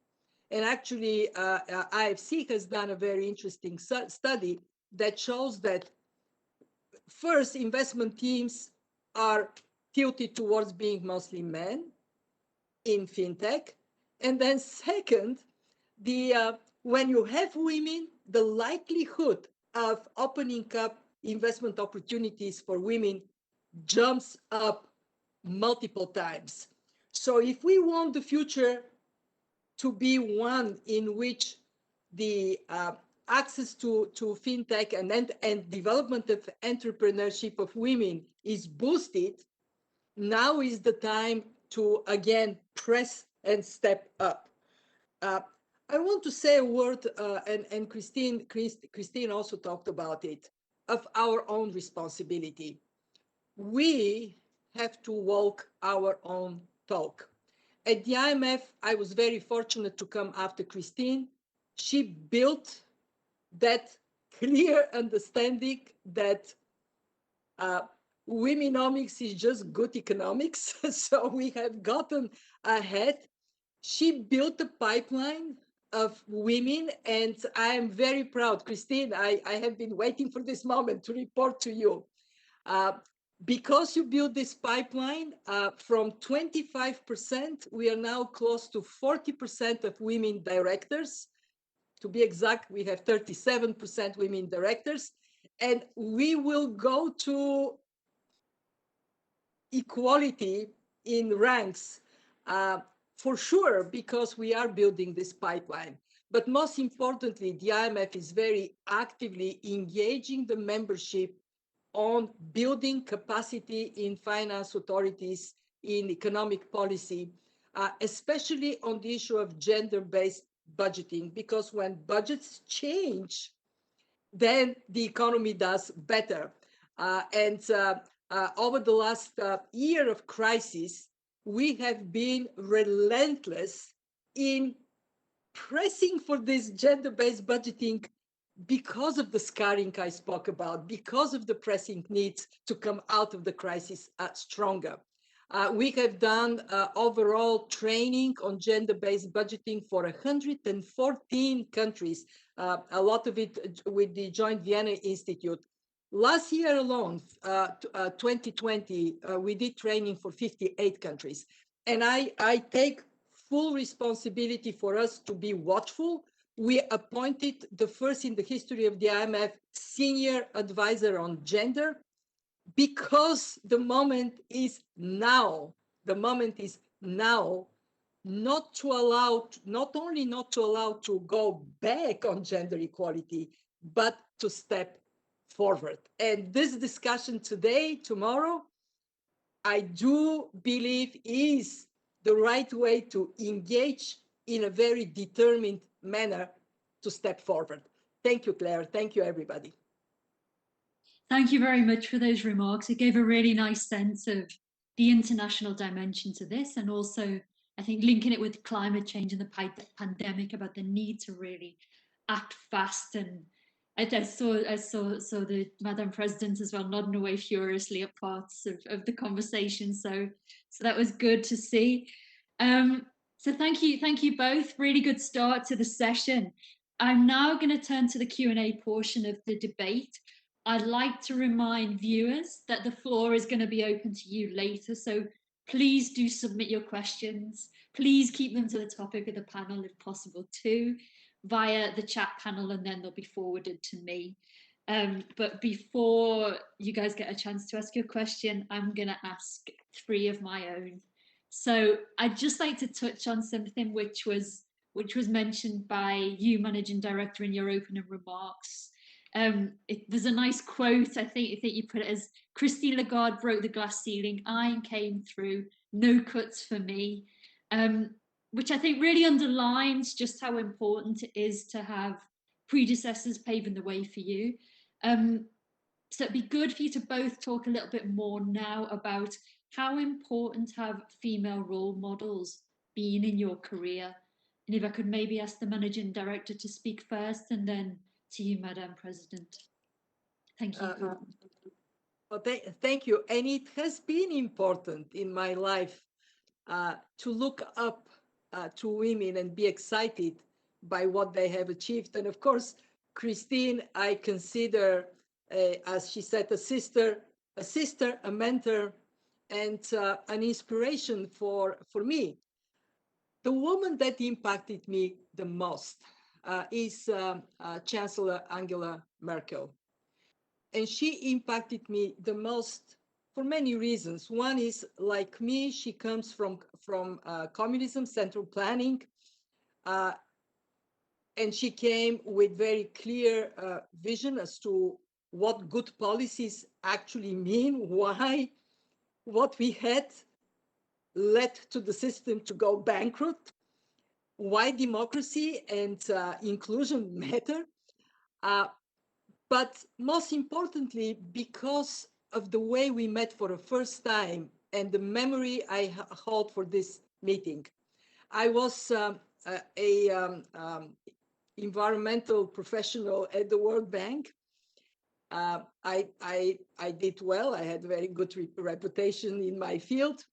And actually, IFC has done a very interesting study that shows that first, investment teams are tilted towards being mostly men in fintech. And then second, when you have women, the likelihood of opening up investment opportunities for women jumps up multiple times. So if we want the future to be one in which the access to fintech and development of entrepreneurship of women is boosted, now is the time to again press and step up. I want to say a word, and Christine also talked about it, of our own responsibility. We have to walk our own talk. At the IMF, I was very fortunate to come after Christine. She built that clear understanding that womenomics is just good economics. So we have gotten ahead. She built a pipeline of women, and I am very proud. Christine, I have been waiting for this moment to report to you. Because you built this pipeline, from 25%, we are now close to 40% of women directors. To be exact, we have 37% women directors, and we will go to equality in ranks for sure, because we are building this pipeline. But most importantly, the IMF is very actively engaging the membership on building capacity in finance authorities, in economic policy, especially on the issue of gender-based budgeting, because when budgets change, then the economy does better. Over the last year of crisis, we have been relentless in pressing for this gender-based budgeting because of the scarring I spoke about, because of the pressing needs to come out of the crisis stronger. We have done overall training on gender-based budgeting for 114 countries, a lot of it with the Joint Vienna Institute. Last year alone, 2020, we did training for 58 countries. And I take full responsibility for us to be watchful. We appointed the first in the history of the IMF senior advisor on gender, because the moment is now. The moment is now, not only not to allow to go back on gender equality, but to step forward. And this discussion today, tomorrow, I do believe is the right way to engage in a very determined manner to step forward. Thank you, Claire. Thank you, everybody. Thank you very much for those remarks. It gave a really nice sense of the international dimension to this, and also, I think, linking it with climate change and the pandemic, about the need to really act fast. And I saw the Madam President as well nodding away furiously at parts of the conversation. So that was good to see. So thank you both. Really good start to the session. I'm now going to turn to the Q&A portion of the debate. I'd like to remind viewers that the floor is going to be open to you later, so please do submit your questions. Please keep them to the topic of the panel if possible too, via the chat panel, and then they'll be forwarded to me. But before you guys get a chance to ask your question, I'm going to ask 3 of my own. So I'd just like to touch on something which was mentioned by you, Managing Director, in your opening remarks. There's a nice quote, I think you put it as, Christine Lagarde broke the glass ceiling, iron came through, no cuts for me, which I think really underlines just how important it is to have predecessors paving the way for you. So it'd be good for you to both talk a little bit more now about how important have female role models been in your career. And if I could maybe ask the Managing Director to speak first, and then to you, Madam President. Thank you. Well, thank you. And it has been important in my life to look up to women and be excited by what they have achieved. And of course, Christine, I consider, as she said, a sister, a mentor, and an inspiration for me. The woman that impacted me the most is Chancellor Angela Merkel. And she impacted me the most for many reasons. One is, like me, she comes from communism, central planning, and she came with very clear vision as to what good policies actually mean, why what we had led to the system to go bankrupt, why democracy and inclusion matter, but most importantly, because of the way we met for the first time and the memory I hold for this meeting. I was environmental professional at the World Bank. I did well. I had a very good reputation in my field.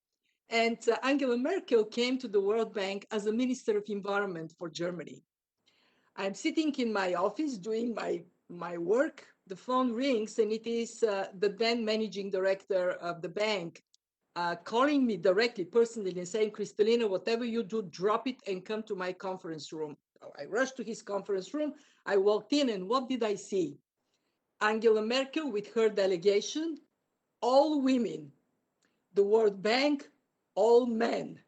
And Angela Merkel came to the World Bank as a Minister of Environment for Germany. I'm sitting in my office doing my work. The phone rings, and it is the then Managing Director of the bank calling me directly, personally, and saying, Kristalina, whatever you do, drop it and come to my conference room. I rushed to his conference room. I walked in, and what did I see? Angela Merkel with her delegation, all women. The World Bank, all men.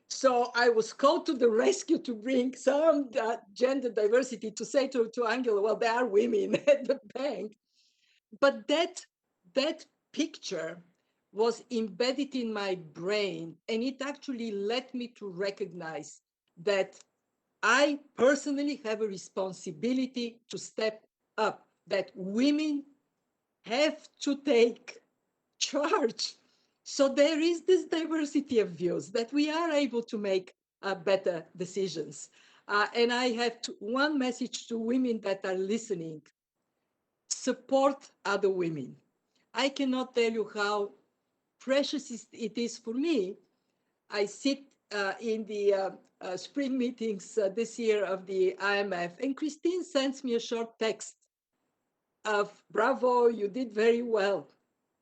So I was called to the rescue to bring some gender diversity, to say to Angela, well, there are women at the bank. But that picture was embedded in my brain, and it actually led me to recognize that I personally have a responsibility to step up, that women have to take charge. So there is this diversity of views that we are able to make better decisions. And I have one message to women that are listening. Support other women. I cannot tell you how precious it is for me. I sit in the spring meetings this year of the IMF, and Christine sends me a short text of, bravo, you did very well.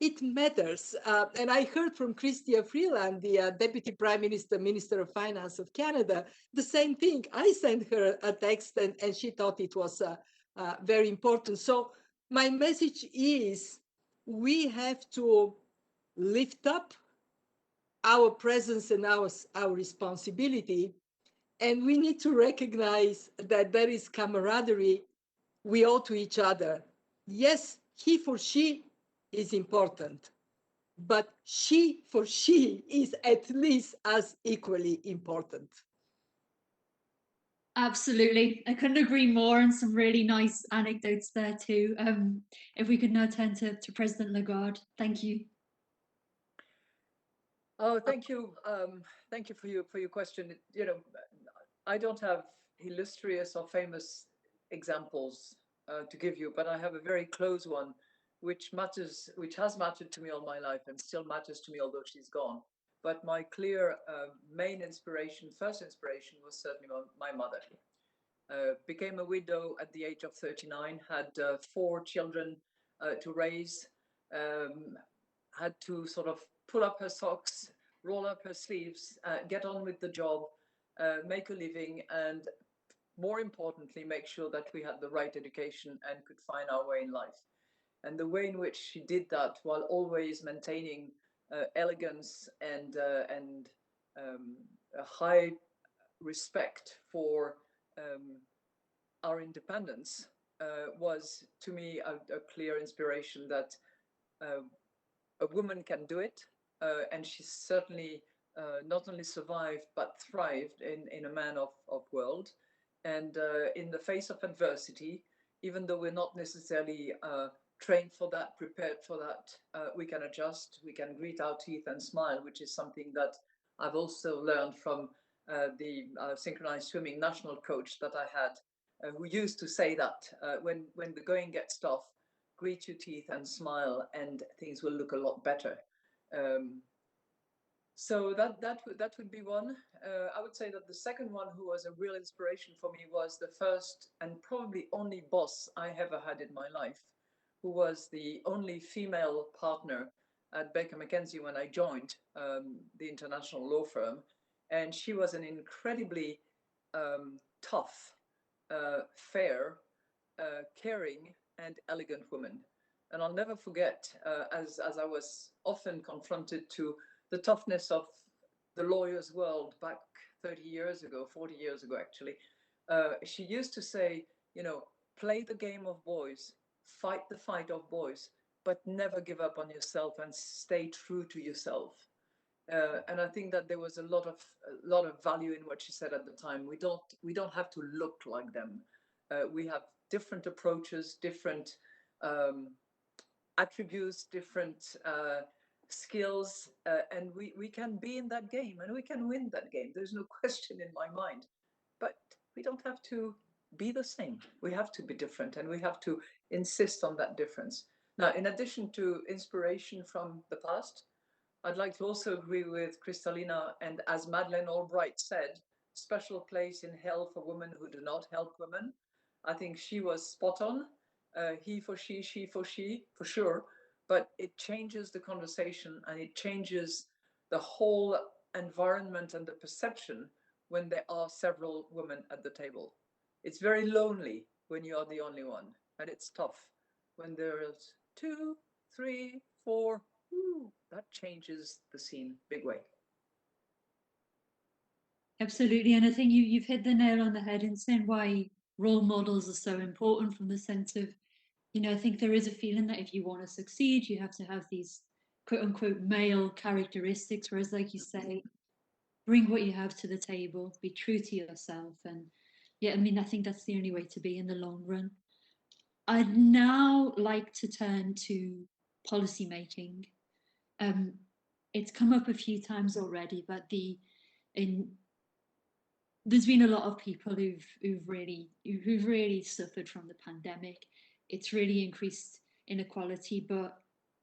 it matters. And I heard from Chrystia Freeland, the Deputy Prime Minister, Minister of Finance of Canada, the same thing. I sent her a text and she thought it was very important. So my message is we have to lift up our presence and our responsibility. And we need to recognize that there is camaraderie we owe to each other. Yes, he for she is important, but she for she is at least as equally important. Absolutely. I couldn't agree more, and some really nice anecdotes there too. If we could now turn to President Lagarde. Thank you. Oh, thank you. Thank you for your question. You know, I don't have illustrious or famous examples to give you, but I have a very close one, which has mattered to me all my life and still matters to me, although she's gone. But my clear main inspiration, first inspiration, was certainly my mother. Became a widow at the age of 39, had 4 children to raise, had to sort of pull up her socks, roll up her sleeves, get on with the job, make a living, and more importantly, make sure that we had the right education and could find our way in life. And the way in which she did that while always maintaining elegance and a high respect for our independence was, to me, a clear inspiration that a woman can do it, and she certainly not only survived but thrived in a man of world. And in the face of adversity, even though we're not necessarily trained for that, prepared for that, we can adjust, we can grit our teeth and smile, which is something that I've also learned from the synchronized swimming national coach that I had, who used to say that when the going gets tough, grit your teeth and smile, and things will look a lot better. So that would be one. I would say that the second one, who was a real inspiration for me, was the first and probably only boss I ever had in my life, who was the only female partner at Baker McKenzie when I joined the international law firm. And she was an incredibly tough, fair, caring, and elegant woman. And I'll never forget, as I was often confronted to the toughness of the lawyer's world back 30 years ago, 40 years ago, actually, she used to say, you know, play the game of boys, fight the fight of boys, but never give up on yourself and stay true to yourself. And I think that there was a lot of value in what she said at the time. We don't have to look like them. We have different approaches, different attributes, different skills, and we can be in that game and we can win that game. There's no question in my mind. But we don't have to be the same. We have to be different, and we have to insist on that difference. Now, in addition to inspiration from the past, I'd like to also agree with Kristalina, and as Madeleine Albright said, special place in hell for women who do not help women. I think she was spot on. He for she for sure. But it changes the conversation, and it changes the whole environment and the perception when there are several women at the table. It's very lonely when you are the only one, and it's tough when there's 2, 3, 4. That changes the scene big way. Absolutely, and I think you've hit the nail on the head in saying why role models are so important, from the sense of, you know, I think there is a feeling that if you want to succeed, you have to have these quote unquote male characteristics, whereas, like you say, bring what you have to the table, be true to yourself. And yeah, I mean, I think that's the only way to be in the long run. I'd now like to turn to policy making. It's come up a few times already, but there's been a lot of people who've really suffered from the pandemic. It's really increased inequality, but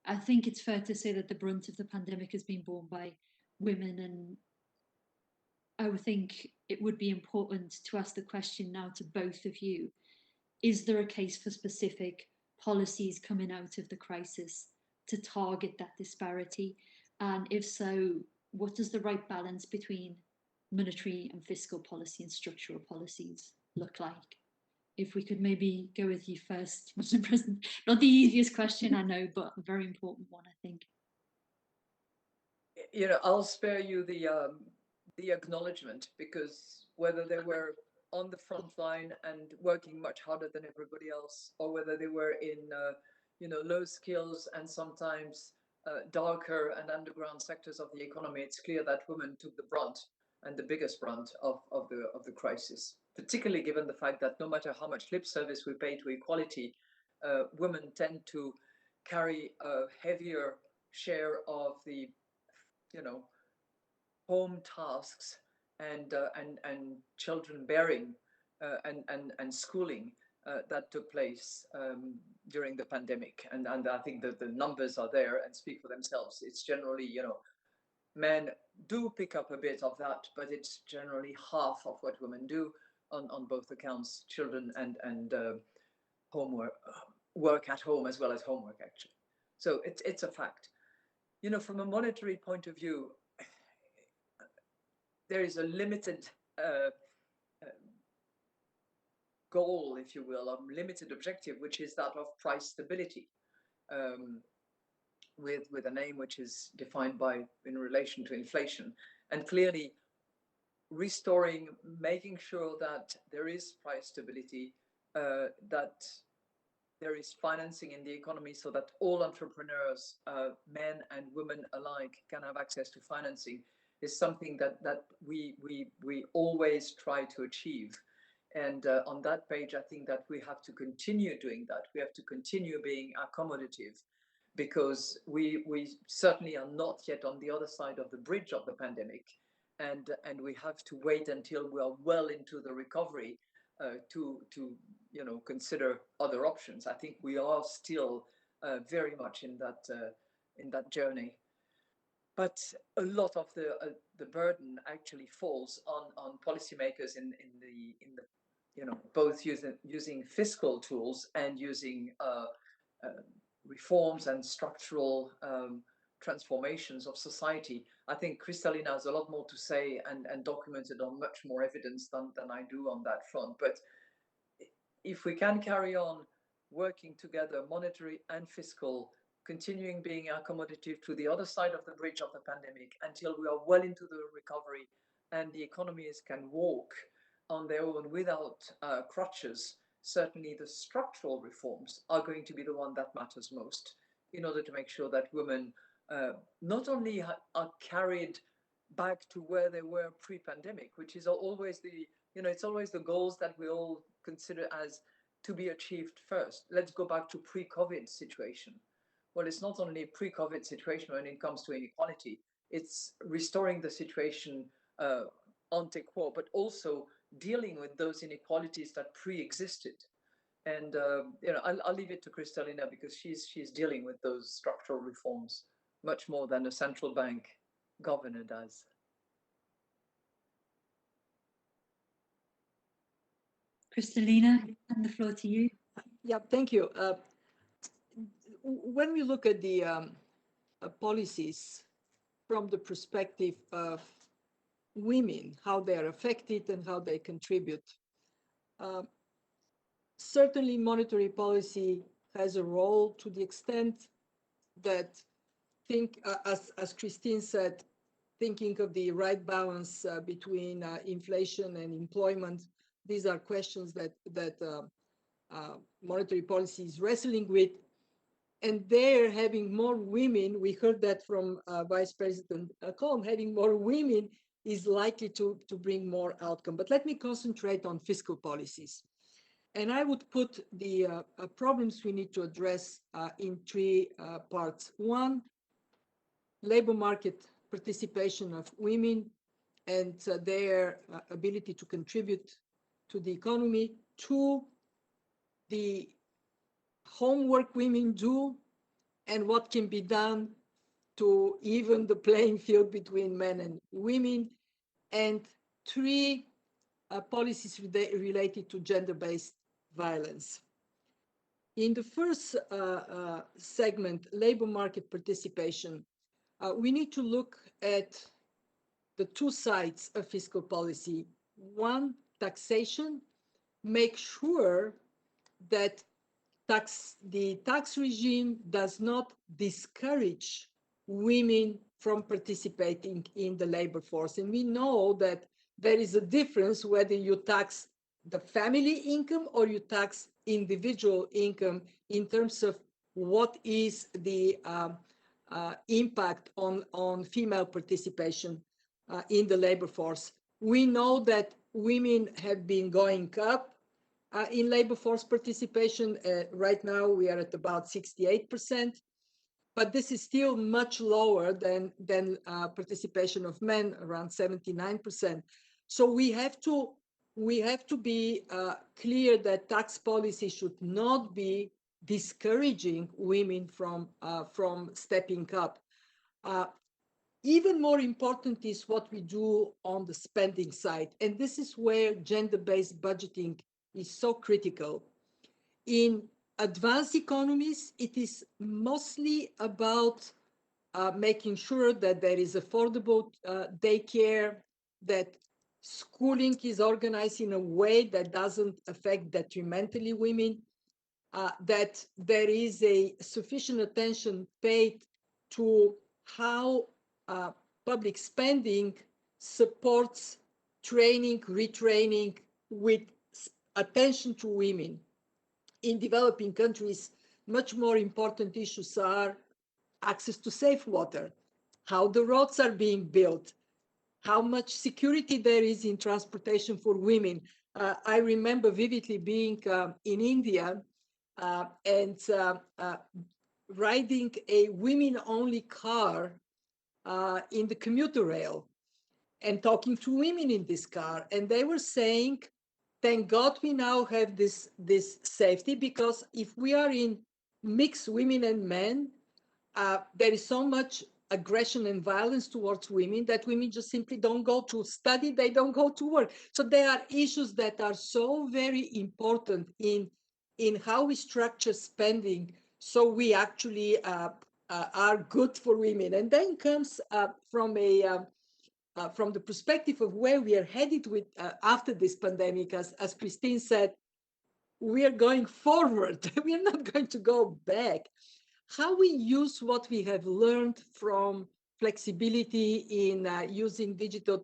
I think it's fair to say that the brunt of the pandemic has been borne by women. And I would think it would be important to ask the question now to both of you: is there a case for specific policies coming out of the crisis to target that disparity? And if so, what does the right balance between monetary and fiscal policy and structural policies look like? If we could maybe go with you first, Mr. President. Not the easiest question, I know, but a very important one, I think. You know, I'll spare you the acknowledgement, because whether they were on the front line and working much harder than everybody else, or whether they were in you know, low skills and sometimes darker and underground sectors of the economy, it's clear that women took the brunt, and the biggest brunt of the crisis, particularly given the fact that no matter how much lip service we pay to equality, women tend to carry a heavier share of the, you know, home tasks and children bearing and schooling that took place during the pandemic. And I think that the numbers are there and speak for themselves. It's generally, you know, men do pick up a bit of that, but it's generally half of what women do on both accounts, children and homework, work at home as well as homework, actually. So it's a fact. You know, from a monetary point of view, there is a limited goal, if you will, a limited objective, which is that of price stability, with an aim which is defined by in relation to inflation, and clearly restoring, making sure that there is price stability, that there is financing in the economy so that all entrepreneurs, men and women alike, can have access to financing, is something that we always try to achieve. And on that page, I think that we have to continue doing that. We have to continue being accommodative, because we certainly are not yet on the other side of the bridge of the pandemic, and we have to wait until we are well into the recovery to you know, consider other options. I think we are still very much in that journey. But a lot of the burden actually falls on policymakers in the you know, both using fiscal tools and using reforms and structural transformations of society. I think Kristalina has a lot more to say and documented on much more evidence than I do on that front. But if we can carry on working together, monetary and fiscal, continuing being accommodative to the other side of the bridge of the pandemic until we are well into the recovery and the economies can walk on their own without crutches, certainly the structural reforms are going to be the one that matters most, in order to make sure that women not only are carried back to where they were pre-pandemic, which is always the, you know, it's always the goals that we all consider as to be achieved first. Let's go back to pre-COVID situation. Well, it's not only pre-COVID situation when it comes to inequality, it's restoring the situation ante quo, but also dealing with those inequalities that pre-existed. And you know, I'll leave it to Kristalina, because she's dealing with those structural reforms much more than a central bank governor does. Kristalina, and the floor to you. Yeah, thank you. When we look at the policies from the perspective of women, how they are affected and how they contribute, certainly monetary policy has a role, to the extent that as Christine said, thinking of the right balance between inflation and employment. These are questions that monetary policy is wrestling with, and they're having more women. We heard that from Vice President Kolm. Having more women is likely to bring more outcome. But let me concentrate on fiscal policies. And I would put the problems we need to address in three parts. One, labor market participation of women and their ability to contribute to the economy. Two, the homework women do and what can be done to even the playing field between men and women. And three, policies related to gender-based violence. In the first segment, labor market participation, we need to look at the two sides of fiscal policy. One, taxation, make sure that the tax regime does not discourage women from participating in the labor force. And we know that there is a difference whether you tax the family income or you tax individual income in terms of what is the impact on female participation in the labor force. We know that women have been going up in labor force participation. Right now, we are at about 68%, but this is still much lower than participation of men, around 79%. So we have to be clear that tax policy should not be discouraging women from stepping up. Even more important is what we do on the spending side, and this is where gender-based budgeting is so critical. In advanced economies, it is mostly about making sure that there is affordable daycare, that schooling is organized in a way that doesn't affect detrimentally women, that there is a sufficient attention paid to how public spending supports training, retraining with attention to women. In developing countries, much more important issues are access to safe water, how the roads are being built, how much security there is in transportation for women. I remember vividly being in India and riding a women-only car in the commuter rail and talking to women in this car. And they were saying, thank God we now have this safety, because if we are in mixed women and men, there is so much aggression and violence towards women that women just simply don't go to study, they don't go to work. So there are issues that are so very important in how we structure spending, so we actually are good for women. And then comes from the perspective of where we are headed with after this pandemic, as Christine said, we are going forward. We are not going to go back. How we use what we have learned from flexibility in using digital,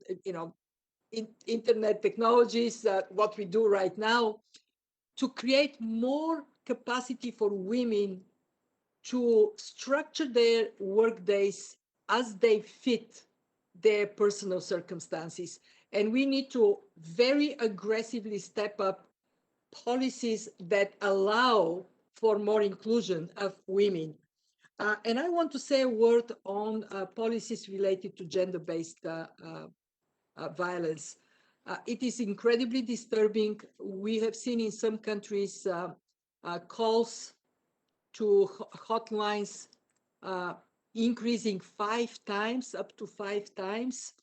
internet technologies, what we do right now, to create more capacity for women to structure their work days as they fit their personal circumstances. And we need to very aggressively step up policies that allow for more inclusion of women. And I want to say a word on policies related to gender-based violence. It is incredibly disturbing. We have seen in some countries calls to hotlines increasing 5 times, up to 5 times.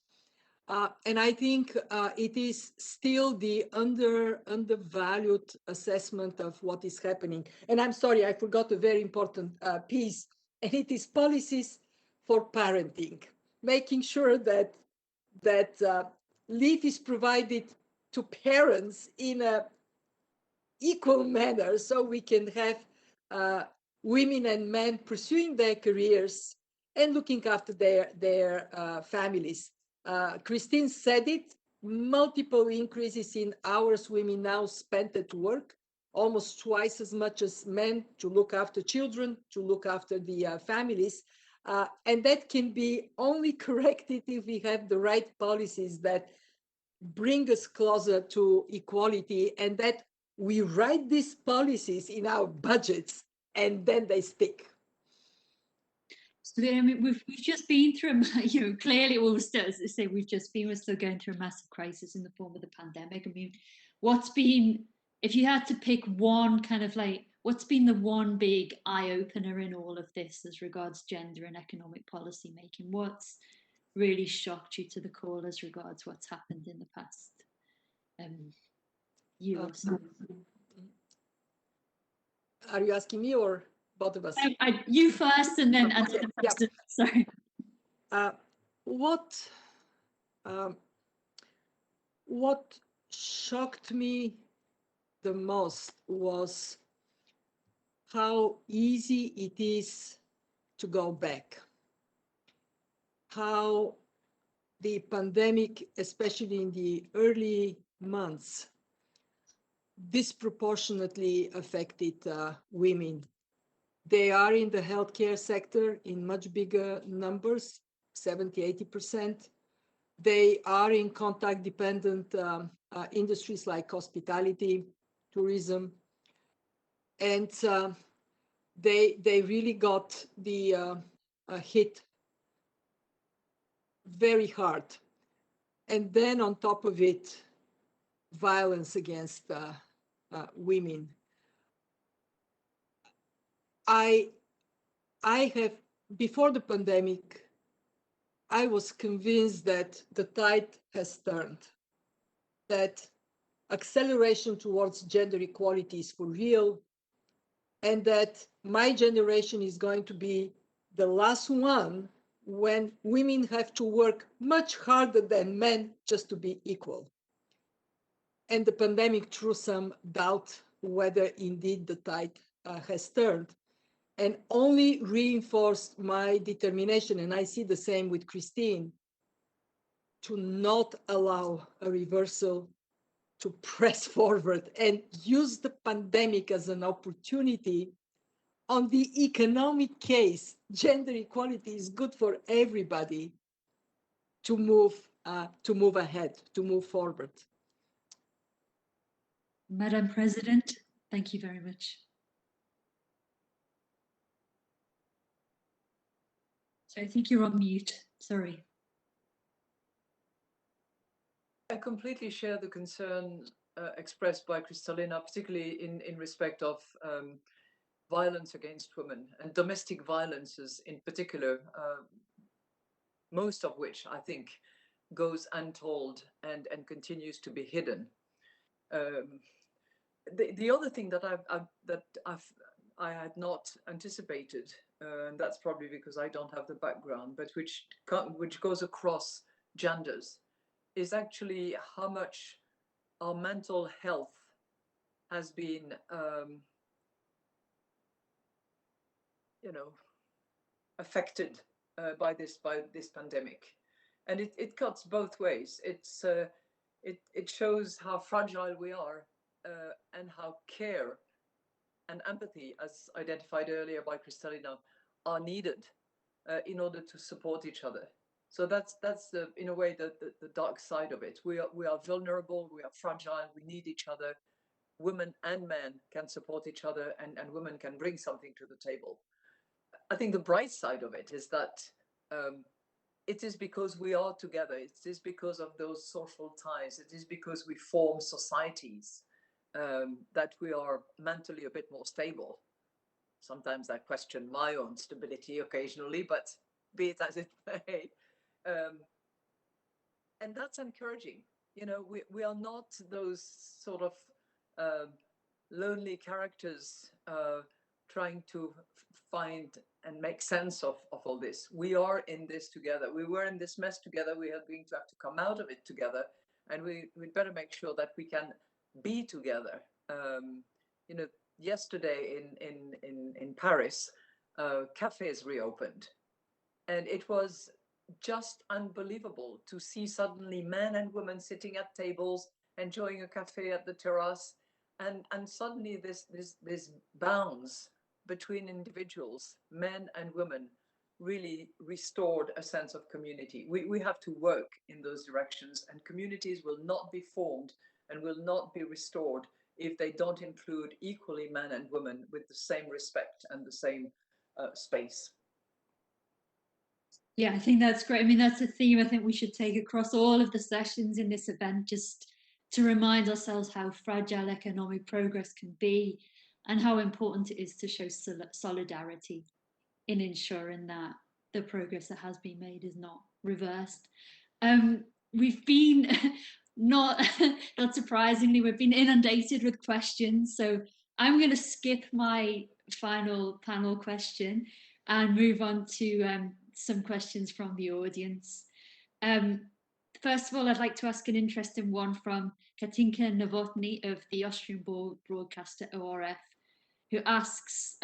And I think it is still the undervalued assessment of what is happening. And I'm sorry, I forgot a very important piece, and it is policies for parenting, making sure that leave is provided to parents in an equal manner, so we can have women and men pursuing their careers and looking after their families. Christine said it, multiple increases in hours women now spend at work, almost twice as much as men, to look after children, to look after the families. And that can be only corrected if we have the right policies that bring us closer to equality, and that we write these policies in our budgets and then they stick. So, I mean, we've just been through, clearly we're still, as I say, we're still going through a massive crisis in the form of the pandemic. I mean, if you had to pick one kind of what's been the one big eye-opener in all of this as regards gender and economic policy making? What's really shocked you to the core as regards what's happened in the past year or so? Are you asking me or both of us? You first, and then answer Okay, the yeah. president. Sorry. What shocked me the most was how easy it is to go back. How the pandemic, especially in the early months, disproportionately affected women. They are in the healthcare sector in much bigger numbers, 70, 80%. They are in contact-dependent industries like hospitality, tourism, and they really got the hit very hard. And then on top of it, violence against women. I have, before the pandemic, I was convinced that the tide has turned, that acceleration towards gender equality is for real, and that my generation is going to be the last one when women have to work much harder than men just to be equal. And the pandemic threw some doubt whether indeed the tide has turned, and only reinforced my determination, and I see the same with Christine, to not allow a reversal, to press forward and use the pandemic as an opportunity. On the economic case, gender equality is good for everybody to move ahead, to move forward. Madam President, thank you very much. So I think you're on mute. Sorry. I completely share the concern expressed by Kristalina, particularly in respect of violence against women and domestic violences in particular, most of which I think goes untold and continues to be hidden. The other thing that I had not anticipated, and that's probably because I don't have the background, but which goes across genders, is actually how much our mental health has been, affected by this pandemic, and it cuts both ways. It shows how fragile we are, and how care and empathy, as identified earlier by Kristalina, are needed in order to support each other. So that's in a way the dark side of it. We are vulnerable, we are fragile, we need each other. Women and men can support each other, and women can bring something to the table. I think the bright side of it is that it is because we are together, it is because of those social ties, it is because we form societies that we are mentally a bit more stable. Sometimes I question my own stability occasionally, but be it as it may. And that's encouraging. We are not those sort of lonely characters trying to find and make sense of all this. We are in this together. We were in this mess together. We are going to have to come out of it together, and we'd better make sure that we can be together. Yesterday in Paris, cafes reopened, and it was just unbelievable to see suddenly men and women sitting at tables, enjoying a cafe at the terrace, and suddenly this bounds between individuals, men and women, really restored a sense of community. We have to work in those directions, and communities will not be formed and will not be restored if they don't include equally men and women with the same respect and the same space. Yeah, I think that's great. I mean, that's a theme I think we should take across all of the sessions in this event, just to remind ourselves how fragile economic progress can be and how important it is to show solidarity in ensuring that the progress that has been made is not reversed. We've been, not surprisingly, we've been inundated with questions. So I'm going to skip my final panel question and move on to some questions from the audience. First of all, I'd like to ask an interesting one from Katinka Novotny of the Austrian broadcaster ORF, who asks,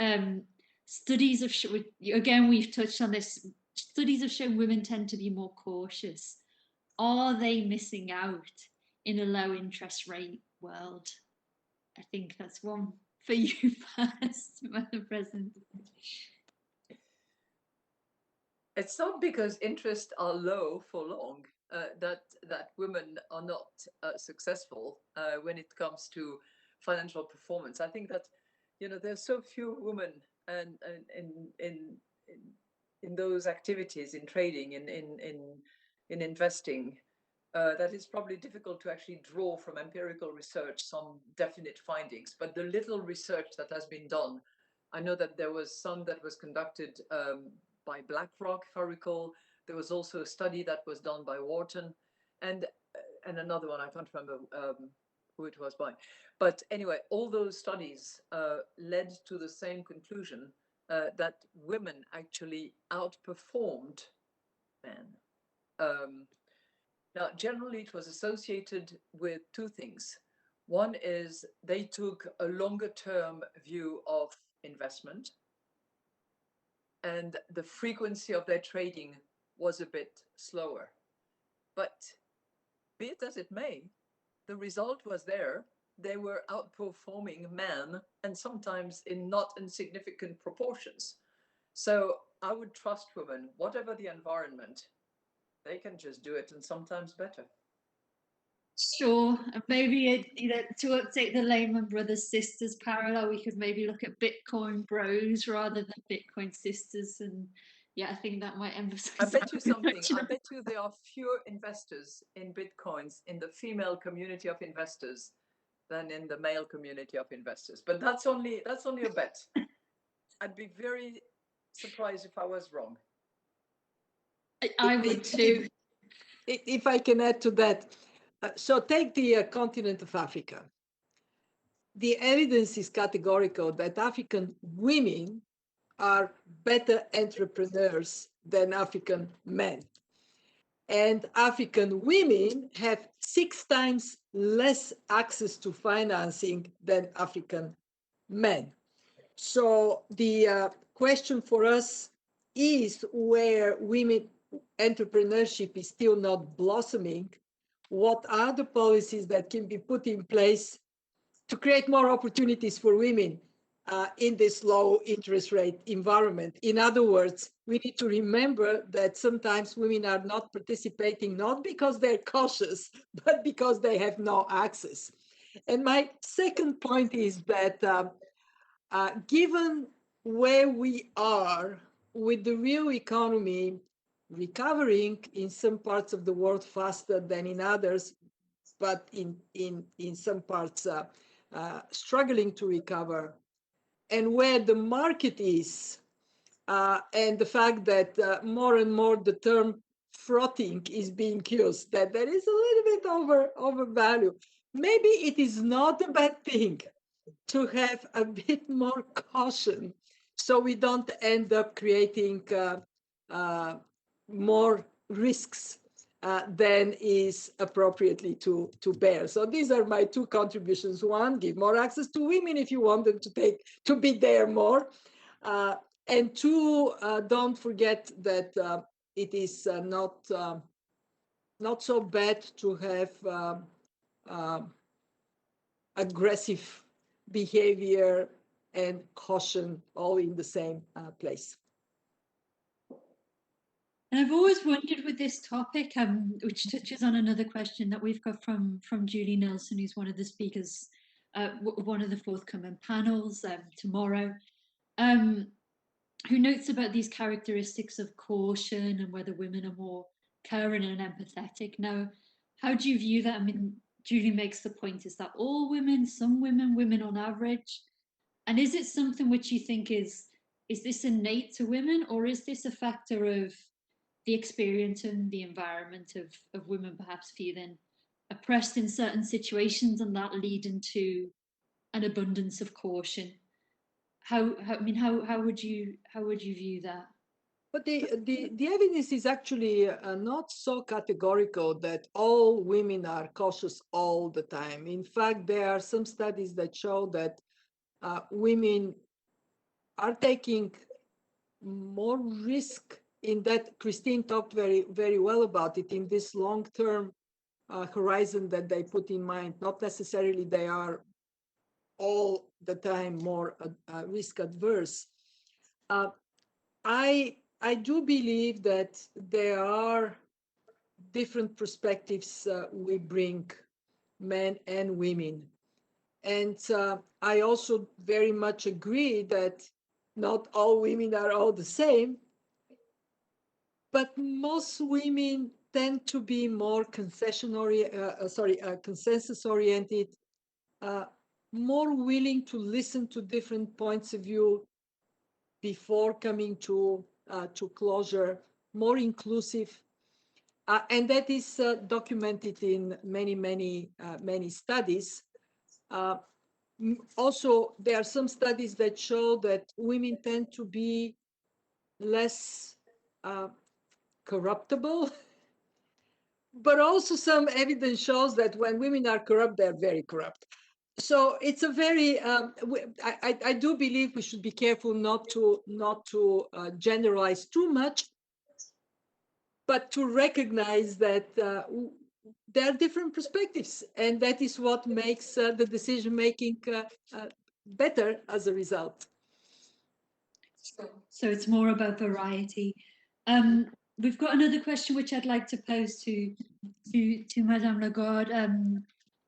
studies have shown, again, we've touched on this, studies have shown women tend to be more cautious. Are they missing out in a low interest rate world? I think that's one for you first, Madam President. It's not because interests are low for long that women are not successful when it comes to financial performance. I think that, you know, there's so few women and in those activities, in trading, in investing, that it's probably difficult to actually draw from empirical research some definite findings. But the little research that has been done, I know that there was some that was conducted by BlackRock, if I recall. There was also a study that was done by Wharton, and another one, I can't remember who it was by. But anyway, all those studies led to the same conclusion, that women actually outperformed men. Now, generally, it was associated with two things. One is they took a longer term view of investment, and the frequency of their trading was a bit slower. But be it as it may, the result was there. They were outperforming men, and sometimes in not insignificant proportions. So I would trust women, whatever the environment, they can just do it, and sometimes better. Sure, and maybe to update the Lehman Brothers sisters parallel, we could maybe look at Bitcoin bros rather than Bitcoin sisters, and yeah, I think that might emphasize. I bet you something. I bet you there are fewer investors in Bitcoins in the female community of investors than in the male community of investors. But that's only a bet. I'd be very surprised if I was wrong. I would too. If I can add to that, so take the continent of Africa. The evidence is categorical that African women are better entrepreneurs than African men. And African women have 6 times less access to financing than African men. So the question for us is, where women entrepreneurship is still not blossoming, what are the policies that can be put in place to create more opportunities for women in this low interest rate environment? In other words, we need to remember that sometimes women are not participating, not because they're cautious, but because they have no access. And my second point is that given where we are with the real economy recovering in some parts of the world faster than in others, but in some parts struggling to recover, and where the market is, and the fact that more and more the term frothing is being used, that there is a little bit overvalue. Maybe it is not a bad thing to have a bit more caution, so we don't end up creating more risks than is appropriately to bear. So these are my 2 contributions. 1, give more access to women if you want them to be there more. And 2, don't forget that it is not so bad to have aggressive behavior and caution all in the same place. And I've always wondered with this topic, which touches on another question that we've got from Julie Nelson, who's one of the speakers, one of the forthcoming panels tomorrow, who notes about these characteristics of caution and whether women are more caring and empathetic. Now, how do you view that? I mean, Julie makes the point, is that all women, some women on average? And is it something which you think is this innate to women, or is this a factor of the experience and the environment of women perhaps feeling oppressed in certain situations and that leading to an abundance of caution. How would you view that? But the evidence is actually not so categorical that all women are cautious all the time. In fact, there are some studies that show that women are taking more risk in that. Christine talked very, very well about it, in this long-term horizon that they put in mind. Not necessarily they are all the time more risk adverse. I do believe that there are different perspectives we bring, men and women. And I also very much agree that not all women are all the same, but most women tend to be more consensus-oriented, more willing to listen to different points of view before coming to closure, more inclusive. And that is documented in many studies. Also, there are some studies that show that women tend to be less corruptible, but also some evidence shows that when women are corrupt, they're very corrupt. So it's a very, I do believe we should be careful not to generalize too much, but to recognize that there are different perspectives, and that is what makes the decision-making better as a result. So it's more about variety. We've got another question which I'd like to pose to Madame Lagarde.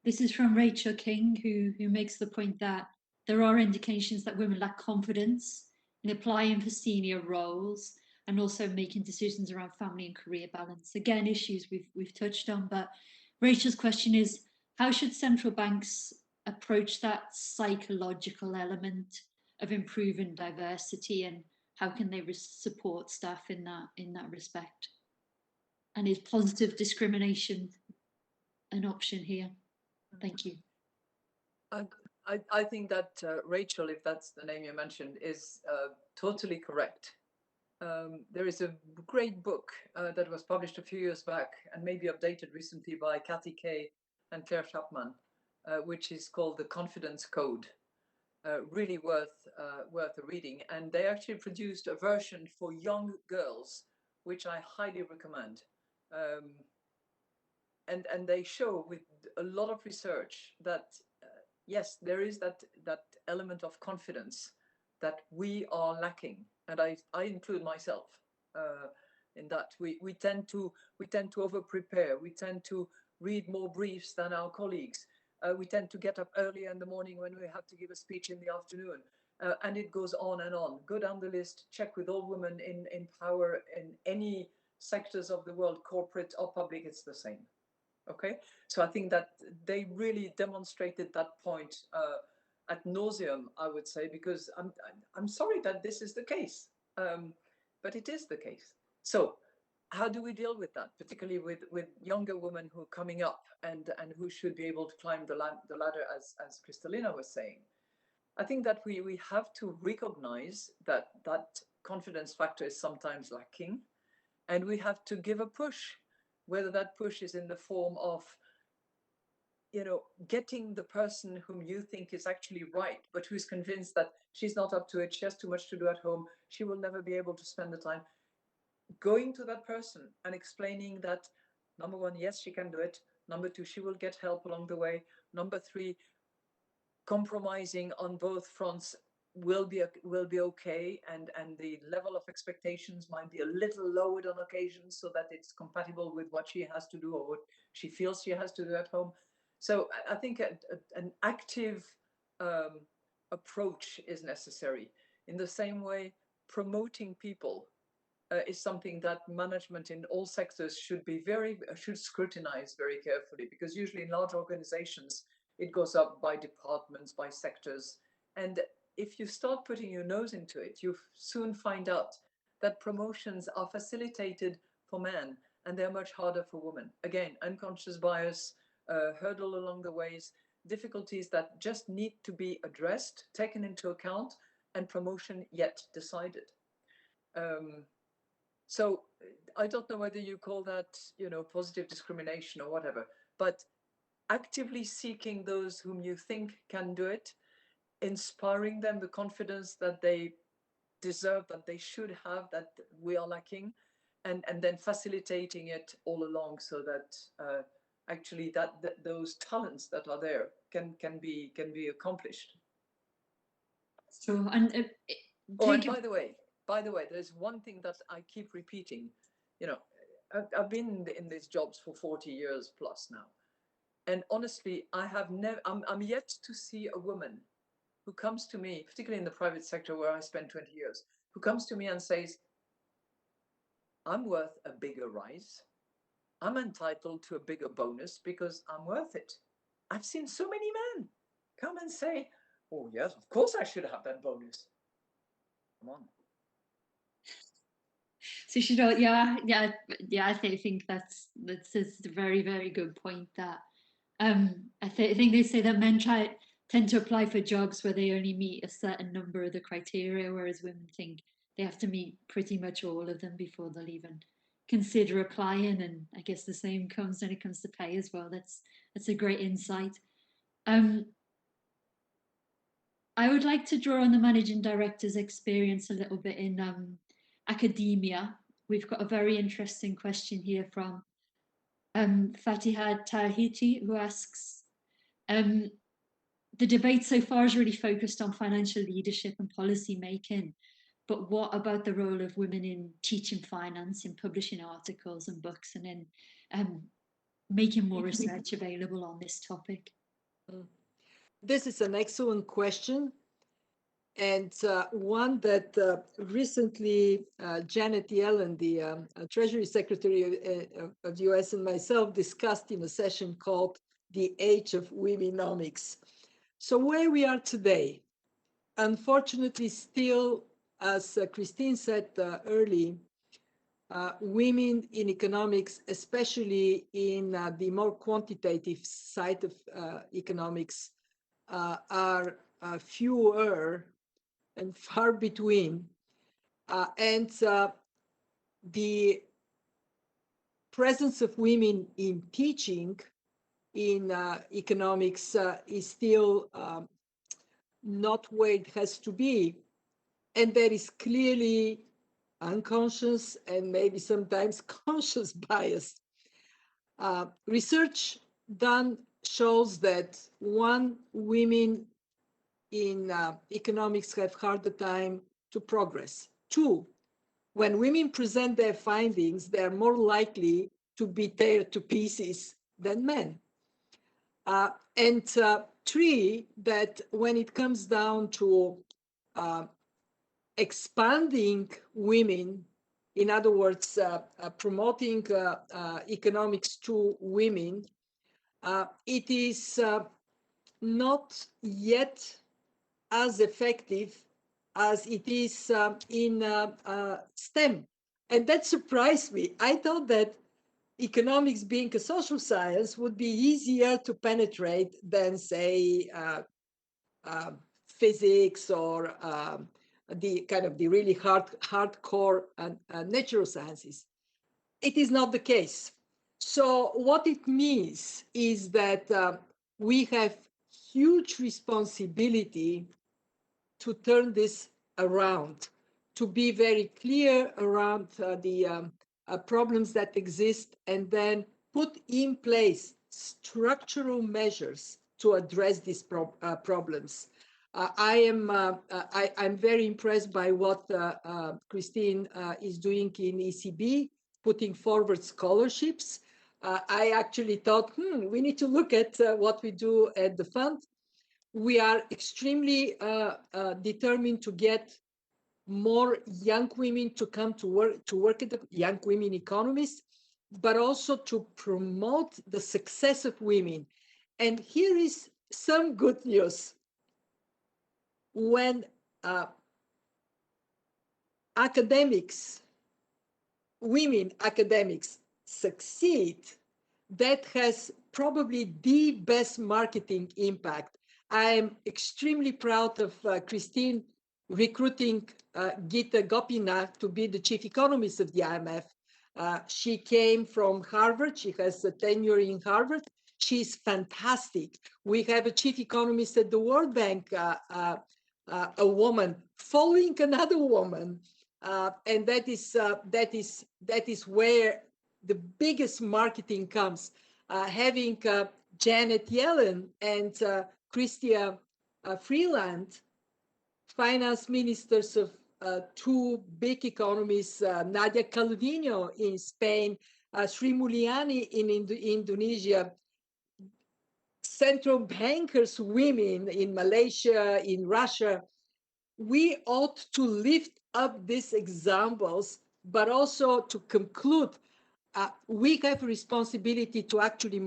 This is from Rachel King, who makes the point that there are indications that women lack confidence in applying for senior roles and also making decisions around family and career balance. Again, issues we've touched on, but Rachel's question is, how should central banks approach that psychological element of improving diversity, and how can they support staff in that respect? And is positive discrimination an option here? Thank you. I think that Rachel, if that's the name you mentioned, is totally correct. There is a great book that was published a few years back and maybe updated recently by Kathy Kay and Claire Chapman, which is called The Confidence Code. Really worth a reading. And they actually produced a version for young girls, which I highly recommend. And they show with a lot of research that yes, there is that element of confidence that we are lacking, and I include myself in that. We tend to over prepare. We tend to read more briefs than our colleagues. We tend to get up earlier in the morning when we have to give a speech in the afternoon, and it goes on and on. Go down the list, check with all women in power in any sectors of the world, corporate or public, it's the same. Okay, so I think that they really demonstrated that point ad nauseum, I would say, because I'm sorry that this is the case, but it is the case. So how do we deal with that, particularly with younger women who are coming up and who should be able to climb the ladder, as Kristalina was saying? I think that we have to recognize that confidence factor is sometimes lacking, and we have to give a push, whether that push is in the form of, getting the person whom you think is actually right, but who's convinced that she's not up to it, she has too much to do at home, she will never be able to spend the time. Going to that person and explaining that, number one, yes, she can do it. Number two, she will get help along the way. Number three, compromising on both fronts will be okay, and the level of expectations might be a little lowered on occasion so that it's compatible with what she has to do or what she feels she has to do at home. So I think an active approach is necessary. In the same way, promoting people is something that management in all sectors should scrutinize very carefully, because usually in large organizations it goes up by departments, by sectors, and if you start putting your nose into it, you soon find out that promotions are facilitated for men and they're much harder for women. Again, unconscious bias, hurdle along the ways. difficulties that just need to be addressed, taken into account, and promotion yet decided. So I don't know whether you call that, positive discrimination or whatever, but actively seeking those whom you think can do it, inspiring them the confidence that they deserve, that they should have, that we are lacking, and then facilitating it all along so that actually that those talents that are there can be accomplished. Sure. And and by the way, there's one thing that I keep repeating. I've been in these jobs for 40 years plus now, and honestly, I'm yet to see a woman who comes to me, particularly in the private sector where I spent 20 years, who comes to me and says, I'm worth a bigger rise. I'm entitled to a bigger bonus because I'm worth it. I've seen so many men come and say, oh yes, of course I should have that bonus. Come on. So I think that's a very, very good point. That I think they say that men tend to apply for jobs where they only meet a certain number of the criteria, whereas women think they have to meet pretty much all of them before they'll even consider applying. And I guess the same comes when it comes to pay as well. That's a great insight. I would like to draw on the managing director's experience a little bit in academia. We've got a very interesting question here from Fatiha Tahiti, who asks, the debate so far is really focused on financial leadership and policy making, but what about the role of women in teaching finance, in publishing articles and books, and in making more research available on this topic? This is an excellent question, and one that recently Janet Yellen, the Treasury Secretary of the US, and myself discussed in a session called The Age of Womenomics. So where we are today, unfortunately still, as Christine said early, women in economics, especially in the more quantitative side of economics, are fewer and far between. And the presence of women in teaching in economics is still not where it has to be. And there is clearly unconscious and maybe sometimes conscious bias. Research done shows that women in economics have harder time to progress. Two, when women present their findings, they are more likely to be tear to pieces than men. And three, that when it comes down to expanding women, in other words, promoting economics to women, it is not yet as effective as it is in STEM. And that surprised me. I thought that economics, being a social science, would be easier to penetrate than, say, physics or the kind of the really hardcore natural sciences. It is not the case. So what it means is that we have huge responsibility to turn this around, to be very clear around the problems that exist, and then put in place structural measures to address these problems. I'm very impressed by what Christine is doing in ECB, putting forward scholarships. I actually thought, we need to look at what we do at the fund. We are extremely determined to get more young women to come to work at the young women economists, but also to promote the success of women. And here is some good news. When women academics succeed, that has probably the best marketing impact. I am extremely proud of Christine recruiting Gita Gopinath to be the chief economist of the IMF. She came from Harvard. She has a tenure in Harvard. She's fantastic. We have a chief economist at the World Bank, a woman following another woman, and that is where the biggest marketing comes. Having Janet Yellen and Chrystia Freeland, finance ministers of two big economies, Nadia Calvino in Spain, Sri Mulyani in Indonesia, central bankers, women in Malaysia, in Russia. We ought to lift up these examples, but also to conclude, we have a responsibility to actually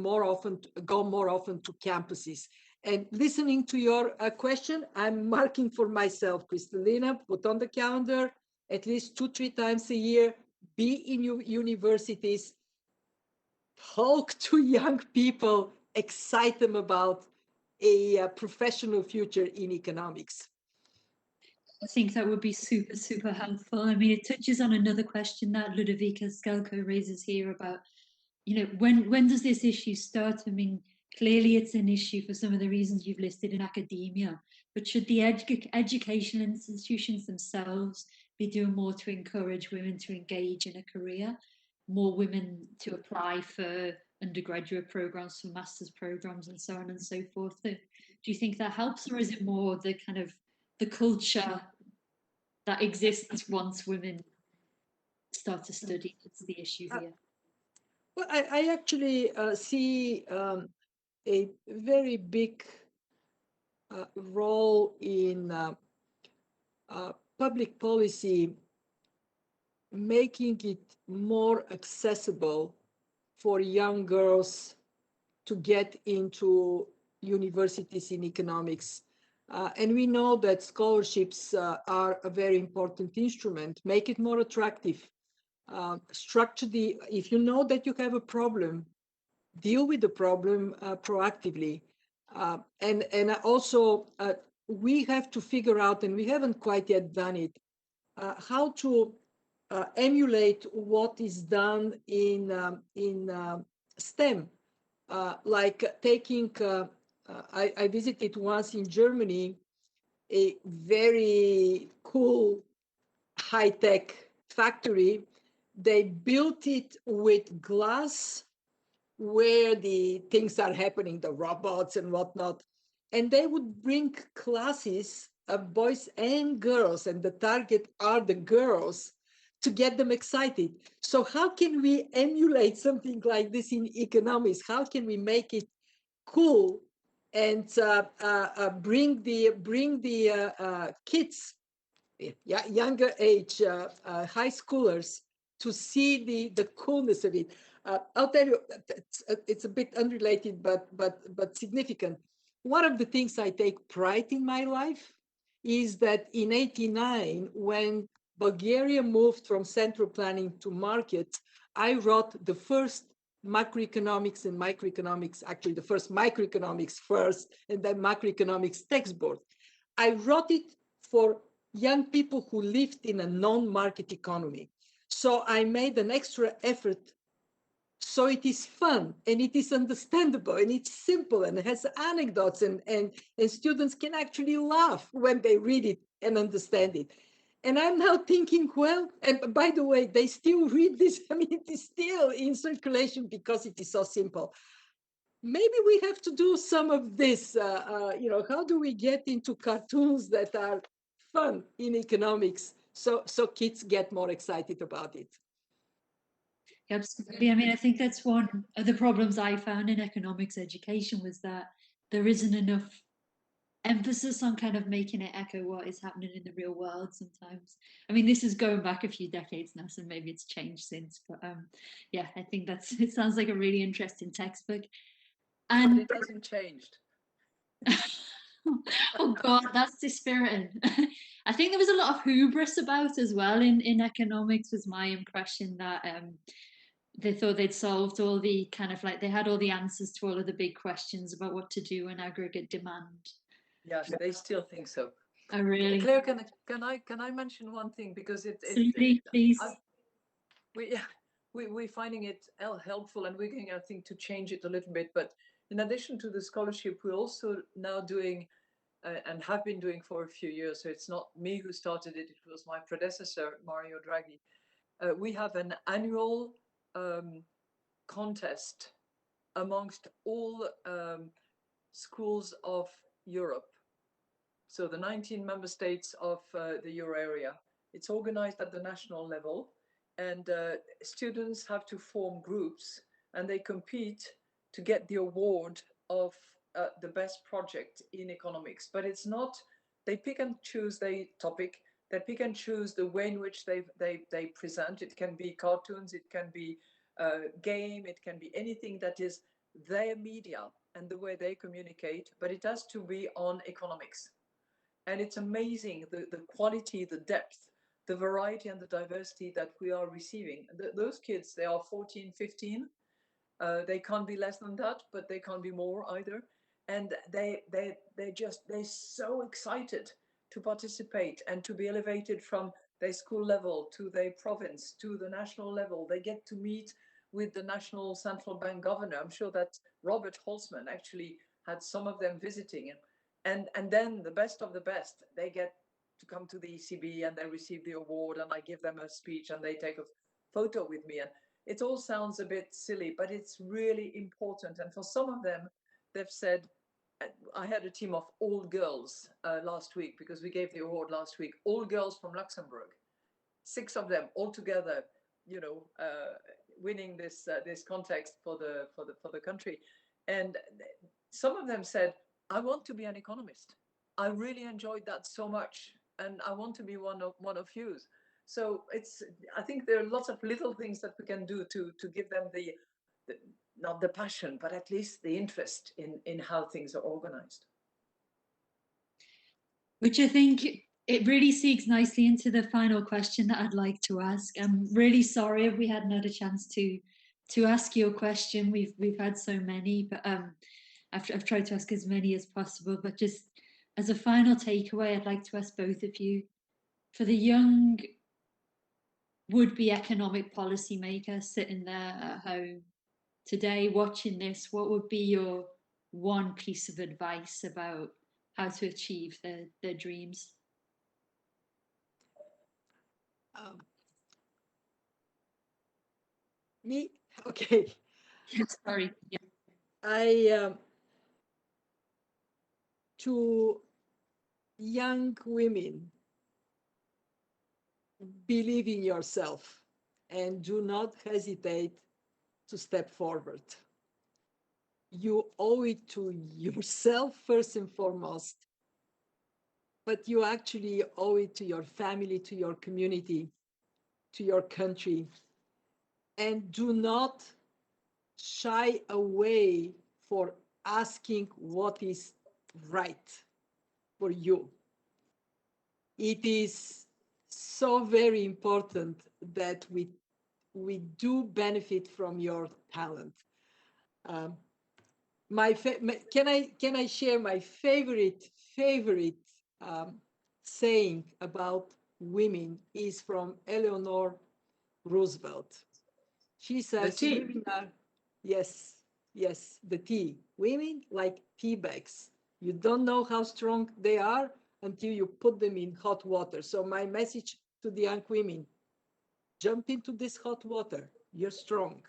go more often to campuses. And listening to your question, I'm marking for myself, Kristalina, put on the calendar at least 2-3 times a year, be in universities, talk to young people, excite them about a professional future in economics. I think that would be super, super helpful. I mean, it touches on another question that Ludovica Skelko raises here about, when does this issue start? I mean, clearly it's an issue for some of the reasons you've listed in academia, but should the educational institutions themselves be doing more to encourage women to engage in a career, more women to apply for undergraduate programs, for master's programs, and so on and so forth? Do you think that helps, or is it more the kind of the culture that exists once women start to study? It's the issue here. Well, I actually see a very big role in public policy, making it more accessible for young girls to get into universities in economics. And we know that scholarships are a very important instrument. Make it more attractive. If you know that you have a problem, deal with the problem proactively. And also, we have to figure out, and we haven't quite yet done it, how to emulate what is done in STEM. Like taking, I visited once in Germany, a very cool high-tech factory. They built it with glass where the things are happening, the robots and whatnot. And they would bring classes of boys and girls, and the target are the girls, to get them excited. So how can we emulate something like this in economics? How can we make it cool and bring the kids, younger age, high schoolers, to see the coolness of it? I'll tell you, it's a bit unrelated, but significant. One of the things I take pride in my life is that in '89, when Bulgaria moved from central planning to market, I wrote the first macroeconomics and microeconomics, actually the first microeconomics first, and then macroeconomics textbook. I wrote it for young people who lived in a non-market economy. So I made an extra effort. So it is fun and it is understandable and it's simple and it has anecdotes and students can actually laugh when they read it and understand it. And I'm now thinking, well, and by the way, they still read this. I mean, it is still in circulation because it is so simple. Maybe we have to do some of this. How do we get into cartoons that are fun in economics so kids get more excited about it? Absolutely. I mean, I think that's one of the problems I found in economics education, was that there isn't enough emphasis on kind of making it echo what is happening in the real world sometimes. I mean, this is going back a few decades now, so maybe it's changed since. But yeah, I think it sounds like a really interesting textbook. And but it hasn't changed. Oh God, that's dispiriting. I think there was a lot of hubris about as well in economics, was my impression, that they thought they'd solved all the kind of like they had all the answers to all of the big questions about what to do in aggregate demand. Yes, they still think so. Oh, really? Claire, can I mention one thing, because Absolutely, please. We're finding it helpful, and we're going, I think, to change it a little bit. But in addition to the scholarship, we're also now doing and have been doing for a few years. So it's not me who started it; it was my predecessor, Mario Draghi. We have an annual contest amongst all schools of Europe. So the 19 member states of the euro area. It's organized at the national level, and students have to form groups, and they compete to get the award of the best project in economics. But it's not, they pick and choose the topic, they pick and choose the way in which they present. It can be cartoons, it can be game, it can be anything that is their media and the way they communicate, but it has to be on economics. And it's amazing the quality, the depth, the variety and the diversity that we are receiving. Those kids, they are 14, 15. They can't be less than that, but they can't be more either. And they're so excited to participate and to be elevated from their school level to their province to the national level. They get to meet with the national central bank governor. I'm sure that Robert Holzmann actually had some of them visiting. And then the best of the best, they get to come to the ECB and they receive the award, and I give them a speech and they take a photo with me. And it all sounds a bit silly, but it's really important. And for some of them, they've said, I had a team of all girls last week, because we gave the award last week, all girls from Luxembourg, 6 of them all together, winning this context for the country. And some of them said, I want to be an economist. I really enjoyed that so much, and I want to be one of you. So I think there are lots of little things that we can do to give them the not the passion, but at least the interest in how things are organized. Which I think it really segues nicely into the final question that I'd like to ask. I'm really sorry if we hadn't had a chance to ask your question. We've had so many, but I've tried to ask as many as possible. But just as a final takeaway, I'd like to ask both of you, for the young would-be economic policymaker sitting there at home today watching this, what would be your one piece of advice about how to achieve their dreams? Me? Okay. Sorry. Yeah. To young women, believe in yourself and do not hesitate to step forward. You owe it to yourself first and foremost, but you actually owe it to your family, to your community, to your country. And do not shy away for asking what is right for you. It is so very important that we do benefit from your talent. Can I share my favorite saying about women is from Eleanor Roosevelt. She says, women are, yes, the tea. Women like tea bags. You don't know how strong they are until you put them in hot water. So my message to the young women, jump into this hot water. You're strong.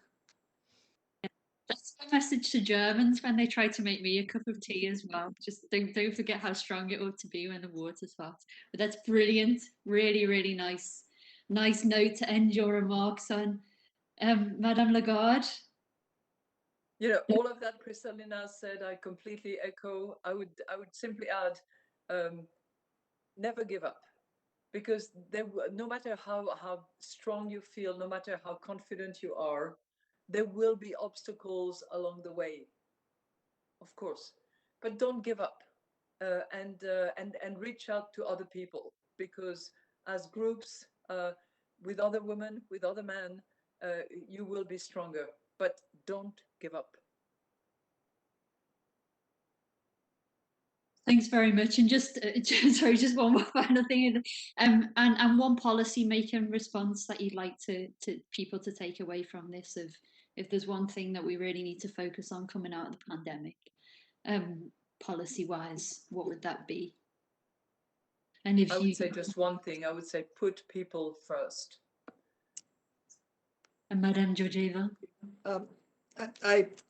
That's a message to Germans when they try to make me a cup of tea as well. Just don't forget how strong it ought to be when the water's hot. But that's brilliant. Really, really nice note to end your remarks on. Madame Lagarde? All of that Kristalina said, I completely echo. I would simply add, never give up, because no matter how strong you feel, no matter how confident you are, there will be obstacles along the way, of course, but don't give up, and reach out to other people, because as groups, with other women, with other men, you will be stronger. But don't give up. Thanks very much. And just sorry, just one more final thing, and one policy making response that you'd like to people to take away from this, of if there's one thing that we really need to focus on coming out of the pandemic, policy wise, what would that be? And if I would say just one thing, I would say put people first. And Madame Georgieva?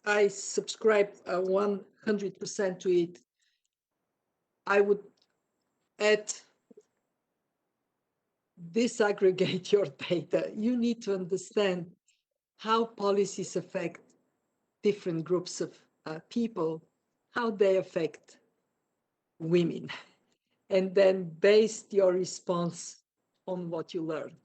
I subscribe 100% to it. I would add, disaggregate your data. You need to understand how policies affect different groups of people, how they affect women, and then base your response on what you learn.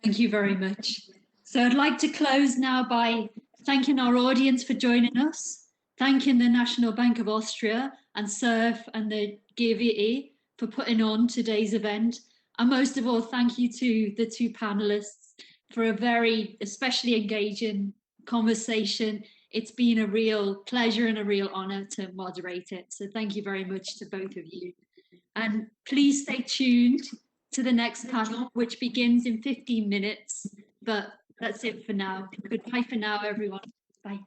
Thank you very much. So I'd like to close now by thanking our audience for joining us, thanking the National Bank of Austria and SURF and the GVE for putting on today's event. And most of all, thank you to the two panelists for a very especially engaging conversation. It's been a real pleasure and a real honor to moderate it. So thank you very much to both of you. And please stay tuned to the next panel, which begins in 15 minutes. But that's it for now. Goodbye for now, everyone. Bye.